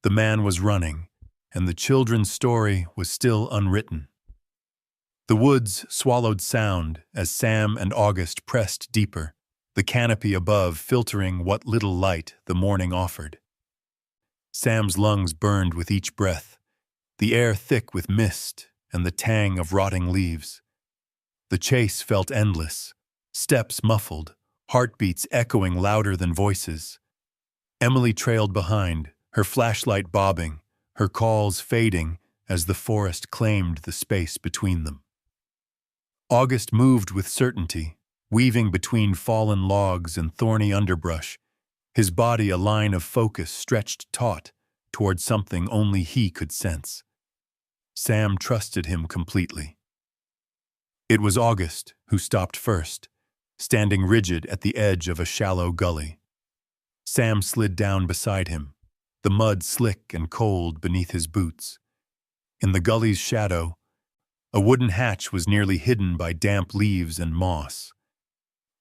the man was running, and the children's story was still unwritten. The woods swallowed sound as Sam and August pressed deeper, the canopy above filtering what little light the morning offered. Sam's lungs burned with each breath, the air thick with mist and the tang of rotting leaves. The chase felt endless, steps muffled, heartbeats echoing louder than voices. Emily trailed behind, her flashlight bobbing, her calls fading as the forest claimed the space between them. August moved with certainty, weaving between fallen logs and thorny underbrush, his body a line of focus stretched taut toward something only he could sense. Sam trusted him completely. It was August who stopped first, standing rigid at the edge of a shallow gully. Sam slid down beside him, the mud slick and cold beneath his boots. In the gully's shadow, a wooden hatch was nearly hidden by damp leaves and moss.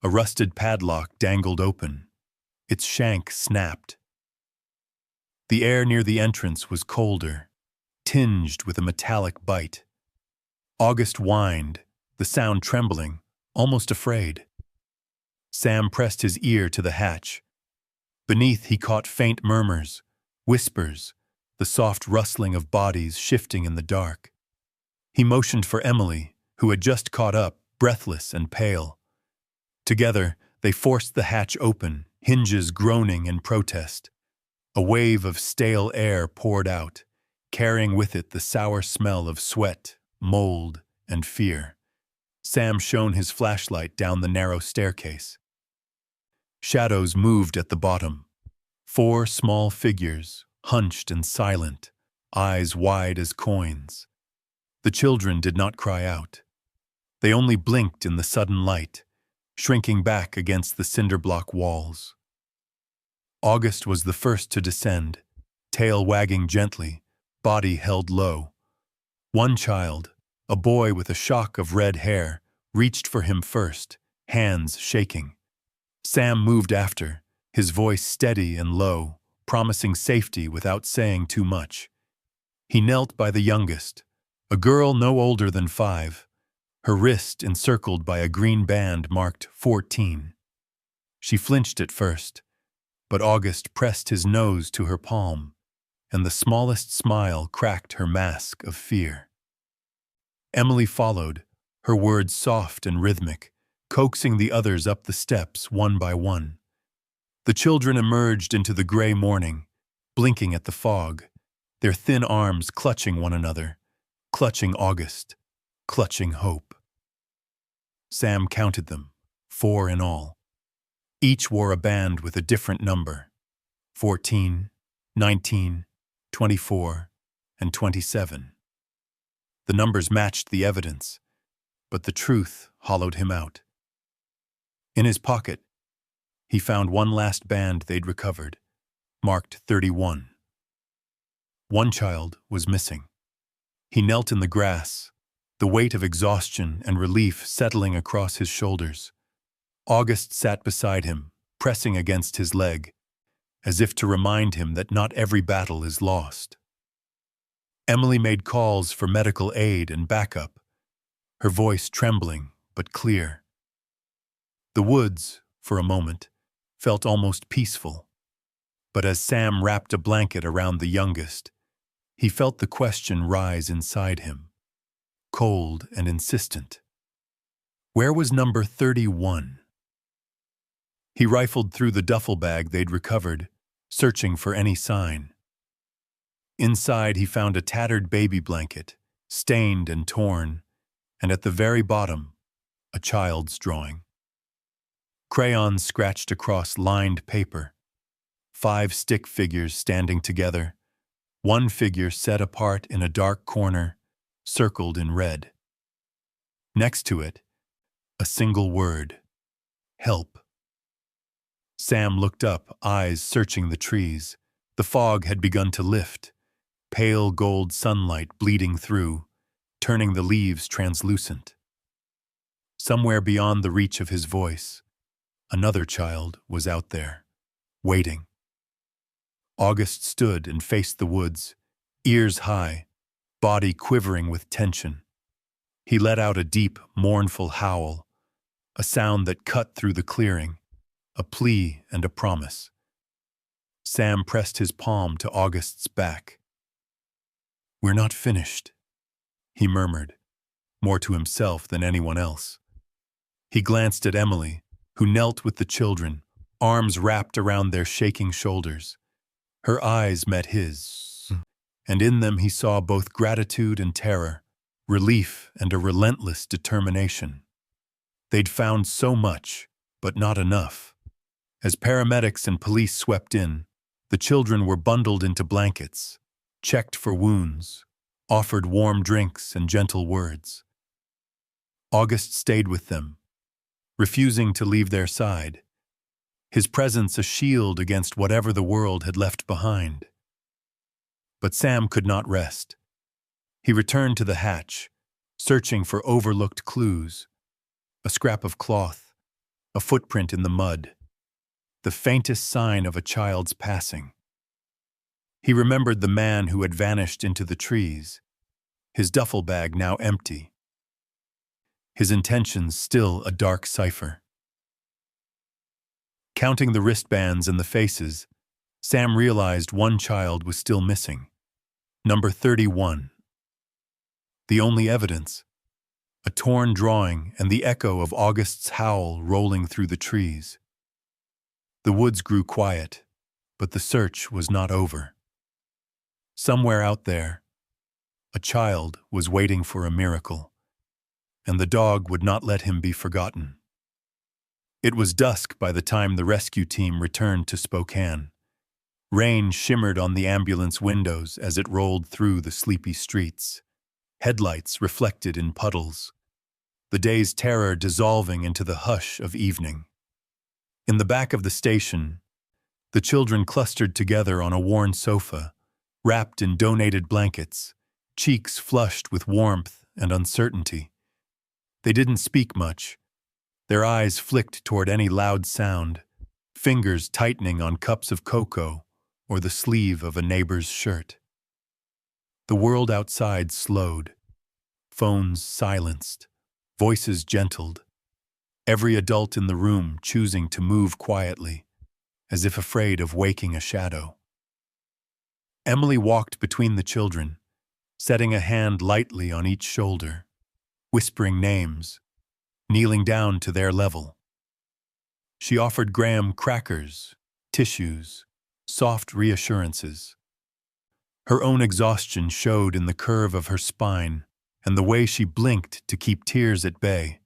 A rusted padlock dangled open. Its shank snapped. The air near the entrance was colder, tinged with a metallic bite. August whined, the sound trembling, almost afraid. Sam pressed his ear to the hatch. Beneath he caught faint murmurs, whispers, the soft rustling of bodies shifting in the dark. He motioned for Emily, who had just caught up, breathless and pale. Together, they forced the hatch open, hinges groaning in protest. A wave of stale air poured out, carrying with it the sour smell of sweat, mold, and fear. Sam shone his flashlight down the narrow staircase. Shadows moved at the bottom. 4 small figures, hunched and silent, eyes wide as coins. The children did not cry out. They only blinked in the sudden light, shrinking back against the cinder-block walls. August was the first to descend, tail wagging gently, body held low. One child, a boy with a shock of red hair, reached for him first, hands shaking. Sam moved after, his voice steady and low, promising safety without saying too much. He knelt by the youngest, a girl no older than 5, her wrist encircled by a green band marked 14. She flinched at first, but August pressed his nose to her palm, and the smallest smile cracked her mask of fear. Emily followed, her words soft and rhythmic, coaxing the others up the steps one by one. The children emerged into the gray morning, blinking at the fog, their thin arms clutching one another, clutching August, clutching hope. Sam counted them, 4 in all. Each wore a band with a different number, 14, 19, 24, and 27. The numbers matched the evidence, but the truth hollowed him out. In his pocket, he found one last band they'd recovered, marked 31. One child was missing. He knelt in the grass, the weight of exhaustion and relief settling across his shoulders. August sat beside him, pressing against his leg, as if to remind him that not every battle is lost. Emily made calls for medical aid and backup, her voice trembling but clear. The woods, for a moment, felt almost peaceful, but as Sam wrapped a blanket around the youngest, he felt the question rise inside him, cold and insistent. Where was number 31? He rifled through the duffel bag they'd recovered, searching for any sign. Inside, he found a tattered baby blanket, stained and torn, and at the very bottom, a child's drawing. Crayons scratched across lined paper, 5 stick figures standing together, one figure set apart in a dark corner, circled in red. Next to it, a single word: help. Sam looked up, eyes searching the trees. The fog had begun to lift, pale gold sunlight bleeding through, turning the leaves translucent. Somewhere beyond the reach of his voice, another child was out there, waiting. August stood and faced the woods, ears high, body quivering with tension. He let out a deep, mournful howl, a sound that cut through the clearing, a plea and a promise. Sam pressed his palm to August's back. "We're not finished," he murmured, more to himself than anyone else. He glanced at Emily, who knelt with the children, arms wrapped around their shaking shoulders. Her eyes met his, and in them he saw both gratitude and terror, relief and a relentless determination. They'd found so much, but not enough. As paramedics and police swept in, the children were bundled into blankets, checked for wounds, offered warm drinks and gentle words. August stayed with them, refusing to leave their side, his presence a shield against whatever the world had left behind. But Sam could not rest. He returned to the hatch, searching for overlooked clues: a scrap of cloth, a footprint in the mud, the faintest sign of a child's passing. He remembered the man who had vanished into the trees, his duffel bag now empty, his intentions still a dark cipher. Counting the wristbands and the faces, Sam realized one child was still missing, number 31. The only evidence: a torn drawing and the echo of August's howl rolling through the trees. The woods grew quiet, but the search was not over. Somewhere out there, a child was waiting for a miracle, and the dog would not let him be forgotten. It was dusk by the time the rescue team returned to Spokane. Rain shimmered on the ambulance windows as it rolled through the sleepy streets, headlights reflected in puddles, the day's terror dissolving into the hush of evening. In the back of the station, the children clustered together on a worn sofa, wrapped in donated blankets, cheeks flushed with warmth and uncertainty. They didn't speak much. Their eyes flicked toward any loud sound, fingers tightening on cups of cocoa or the sleeve of a neighbor's shirt. The world outside slowed, phones silenced, voices gentled, every adult in the room choosing to move quietly, as if afraid of waking a shadow. Emily walked between the children, setting a hand lightly on each shoulder, whispering names, kneeling down to their level. She offered Graham crackers, tissues, soft reassurances. Her own exhaustion showed in the curve of her spine and the way she blinked to keep tears at bay,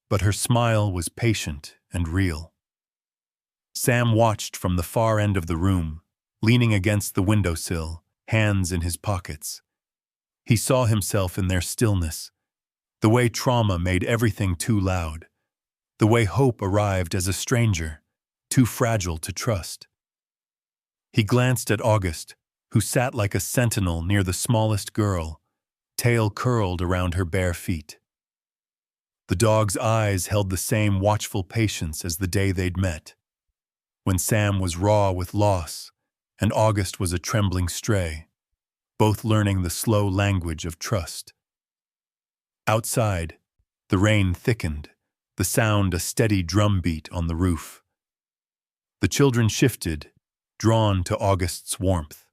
but her smile was patient and real. Sam watched from the far end of the room, leaning against the windowsill, hands in his pockets. He saw himself in their stillness, the way trauma made everything too loud, the way hope arrived as a stranger, too fragile to trust. He glanced at August, who sat like a sentinel near the smallest girl, tail curled around her bare feet. The dog's eyes held the same watchful patience as the day they'd met, when Sam was raw with loss and August was a trembling stray, both learning the slow language of trust. Outside, the rain thickened, the sound a steady drumbeat on the roof. The children shifted, drawn to August's warmth.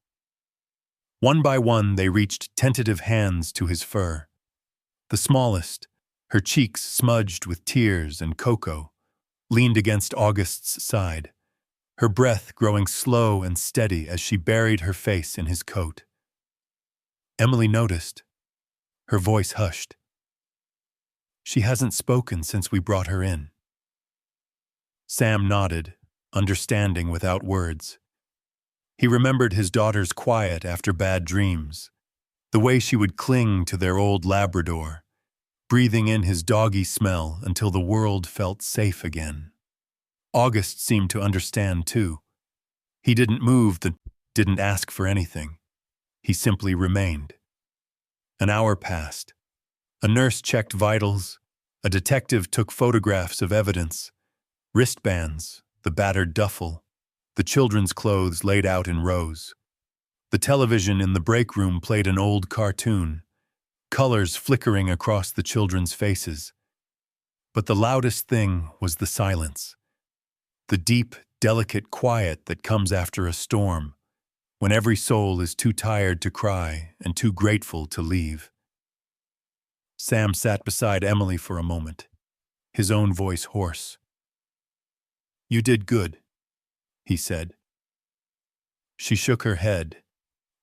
One by one they reached tentative hands to his fur. The smallest, her cheeks smudged with tears and cocoa, leaned against August's side, her breath growing slow and steady as she buried her face in his coat. Emily noticed. Her voice hushed. She hasn't spoken since we brought her in. Sam nodded, understanding without words. He remembered his daughter's quiet after bad dreams, the way she would cling to their old Labrador, breathing in his doggy smell until the world felt safe again. August seemed to understand, too. He didn't move, didn't ask for anything. He simply remained. An hour passed. A nurse checked vitals. A detective took photographs of evidence. Wristbands, the battered duffel, the children's clothes laid out in rows. The television in the break room played an old cartoon, colors flickering across the children's faces. But the loudest thing was the silence. The deep, delicate quiet that comes after a storm, when every soul is too tired to cry and too grateful to leave. Sam sat beside Emily for a moment, his own voice hoarse. "You did good," he said. She shook her head,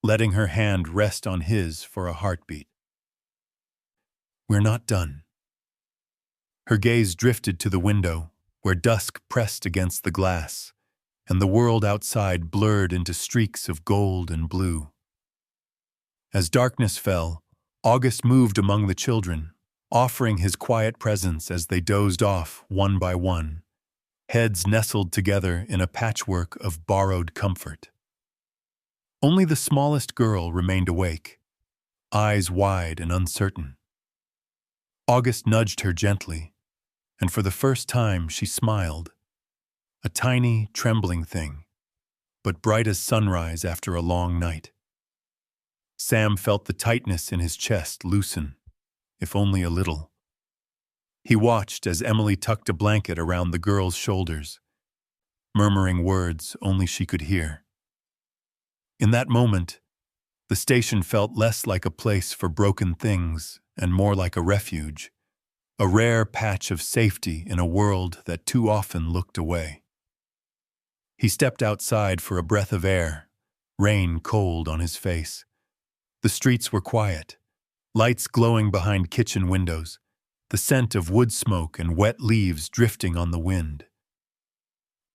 letting her hand rest on his for a heartbeat. "We're not done." Her gaze drifted to the window, where dusk pressed against the glass, and the world outside blurred into streaks of gold and blue. As darkness fell, August moved among the children, offering his quiet presence as they dozed off one by one, heads nestled together in a patchwork of borrowed comfort. Only the smallest girl remained awake, eyes wide and uncertain. August nudged her gently, and for the first time she smiled, a tiny, trembling thing, but bright as sunrise after a long night. Sam felt the tightness in his chest loosen, if only a little. He watched as Emily tucked a blanket around the girl's shoulders, murmuring words only she could hear. In that moment, the station felt less like a place for broken things and more like a refuge, a rare patch of safety in a world that too often looked away. He stepped outside for a breath of air, rain cold on his face. The streets were quiet, lights glowing behind kitchen windows, the scent of wood smoke and wet leaves drifting on the wind.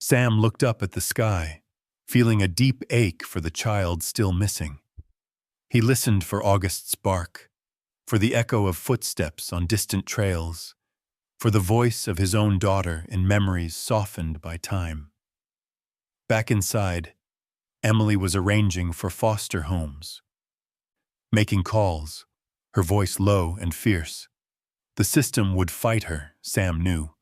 Sam looked up at the sky, feeling a deep ache for the child still missing. He listened for August's bark, for the echo of footsteps on distant trails, for the voice of his own daughter in memories softened by time. Back inside, Emily was arranging for foster homes, making calls, her voice low and fierce. The system would fight her, Sam knew.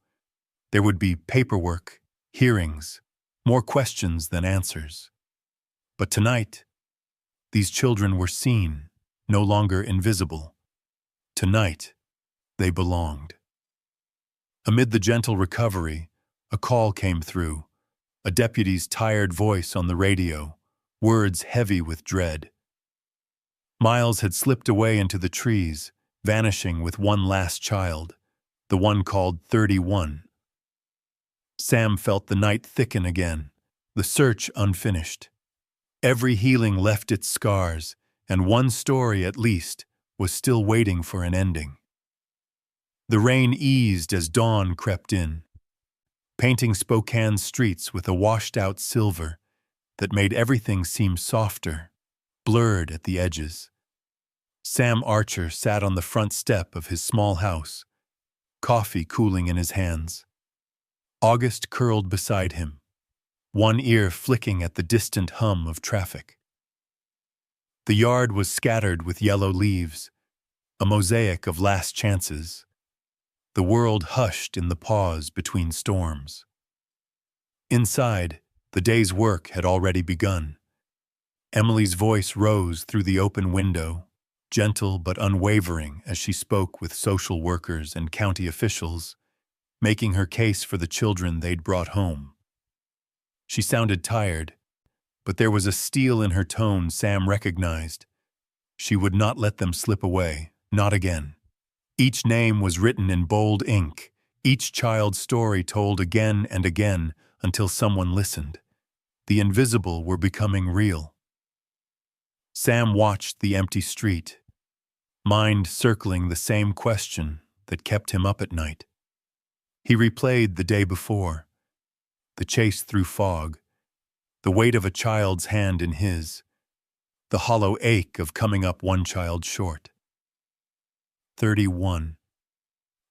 There would be paperwork, hearings, more questions than answers. But tonight, these children were seen, no longer invisible. Tonight, they belonged. Amid the gentle recovery, a call came through, a deputy's tired voice on the radio, words heavy with dread. Miles had slipped away into the trees, vanishing with one last child, the one called 31. Sam felt the night thicken again, the search unfinished. Every healing left its scars, and one story at least was still waiting for an ending. The rain eased as dawn crept in, painting Spokane's streets with a washed-out silver that made everything seem softer, blurred at the edges. Sam Archer sat on the front step of his small house, coffee cooling in his hands. August curled beside him, one ear flicking at the distant hum of traffic. The yard was scattered with yellow leaves, a mosaic of last chances. The world hushed in the pause between storms. Inside, the day's work had already begun. Emily's voice rose through the open window, gentle but unwavering as she spoke with social workers and county officials, making her case for the children they'd brought home. She sounded tired, but there was a steel in her tone Sam recognized. She would not let them slip away, not again. Each name was written in bold ink, Each child's story told again and again until someone listened. The invisible were becoming real. Sam watched the empty street, mind circling the same question that kept him up at night. He replayed the day before, the chase through fog, the weight of a child's hand in his, the hollow ache of coming up one child short. 31.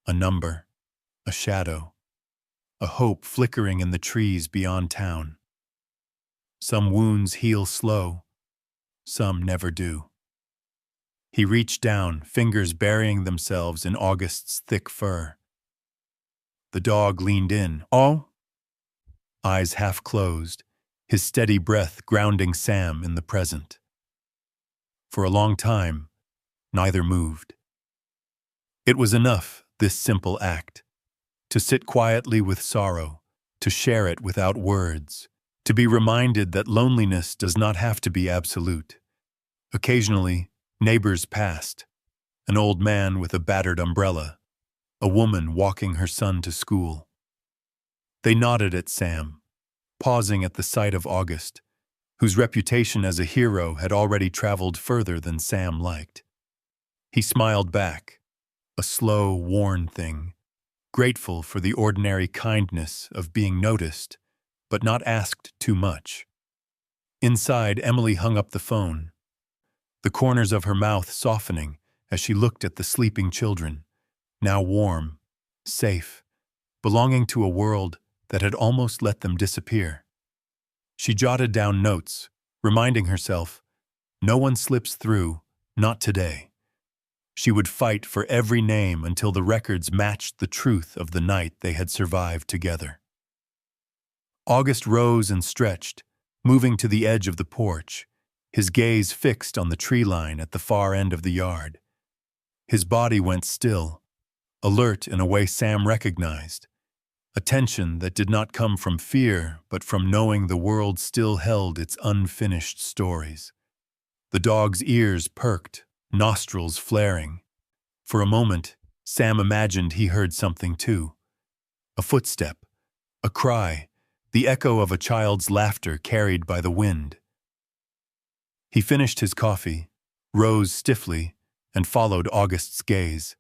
A number, a shadow, a hope flickering in the trees beyond town. Some wounds heal slow, some never do. He reached down, fingers burying themselves in August's thick fur. The dog leaned in, eyes half closed, his steady breath grounding Sam in the present. For a long time, neither moved. It was enough, this simple act, to sit quietly with sorrow, to share it without words, to be reminded that loneliness does not have to be absolute. Occasionally, neighbors passed, an old man with a battered umbrella, a woman walking her son to school. They nodded at Sam, pausing at the sight of August, whose reputation as a hero had already traveled further than Sam liked. He smiled back, a slow, worn thing, grateful for the ordinary kindness of being noticed, but not asked too much. Inside, Emily hung up the phone, the corners of her mouth softening as she looked at the sleeping children, now warm, safe, belonging to a world that had almost let them disappear. She jotted down notes, reminding herself, no one slips through, not today. She would fight for every name until the records matched the truth of the night they had survived together. August rose and stretched, moving to the edge of the porch, his gaze fixed on the tree line at the far end of the yard. His body went still, alert in a way Sam recognized, a tension that did not come from fear but from knowing the world still held its unfinished stories. The dog's ears perked, nostrils flaring. For a moment, Sam imagined he heard something too. A footstep, a cry, the echo of a child's laughter carried by the wind. He finished his coffee, rose stiffly, and followed August's gaze.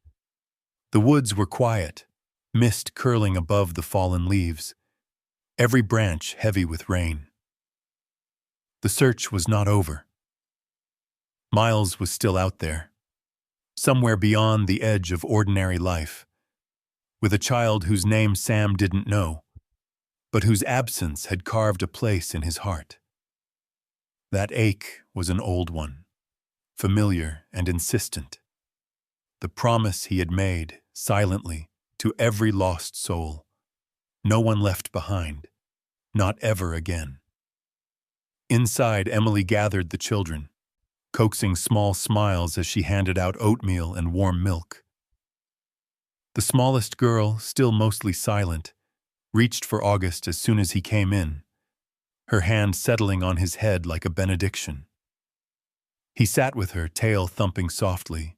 The woods were quiet, mist curling above the fallen leaves, every branch heavy with rain. The search was not over. Miles was still out there, somewhere beyond the edge of ordinary life, with a child whose name Sam didn't know, but whose absence had carved a place in his heart. That ache was an old one, familiar and insistent. The promise he had made, silently, to every lost soul. No one left behind, not ever again. Inside, Emily gathered the children, coaxing small smiles as she handed out oatmeal and warm milk. The smallest girl, still mostly silent, reached for August as soon as he came in, her hand settling on his head like a benediction. He sat with her, tail thumping softly,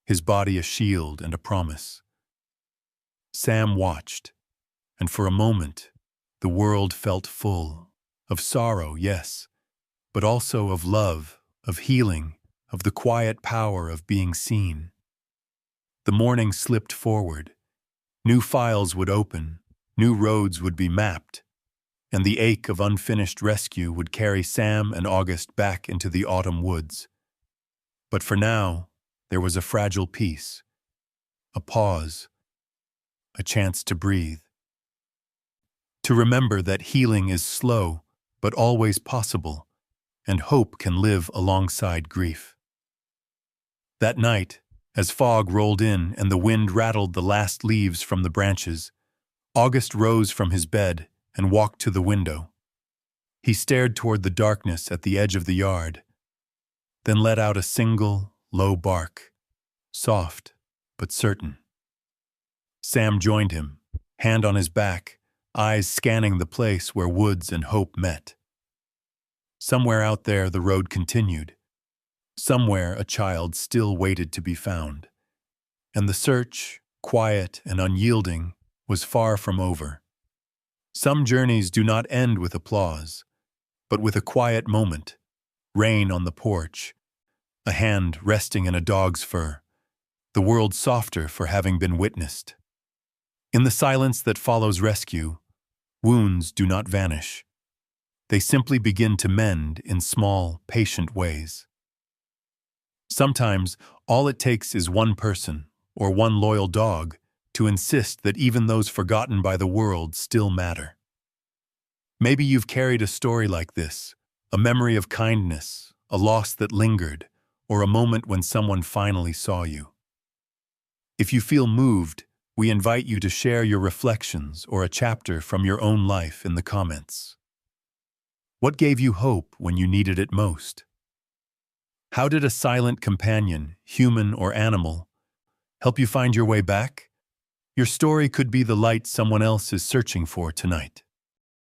his body a shield and a promise. Sam watched, and for a moment, the world felt full, of sorrow, yes, but also of love, of healing, of the quiet power of being seen. The morning slipped forward. New files would open, new roads would be mapped, and the ache of unfinished rescue would carry Sam and August back into the autumn woods. But for now, there was a fragile peace, a pause, a chance to breathe. To remember that healing is slow, but always possible, and hope can live alongside grief. That night, as fog rolled in and the wind rattled the last leaves from the branches, August rose from his bed and walked to the window. He stared toward the darkness at the edge of the yard, then let out a single, low bark, soft but certain. Sam joined him, hand on his back, eyes scanning the place where woods and hope met. Somewhere out there the road continued. Somewhere a child still waited to be found. And the search, quiet and unyielding, was far from over. Some journeys do not end with applause, but with a quiet moment, rain on the porch, a hand resting in a dog's fur, the world softer for having been witnessed. In the silence that follows rescue, wounds do not vanish. They simply begin to mend in small, patient ways. Sometimes, all it takes is one person, or one loyal dog, to insist that even those forgotten by the world still matter. Maybe you've carried a story like this, a memory of kindness, a loss that lingered, or a moment when someone finally saw you. If you feel moved, we invite you to share your reflections or a chapter from your own life in the comments. What gave you hope when you needed it most? How did a silent companion, human or animal, help you find your way back? Your story could be the light someone else is searching for tonight.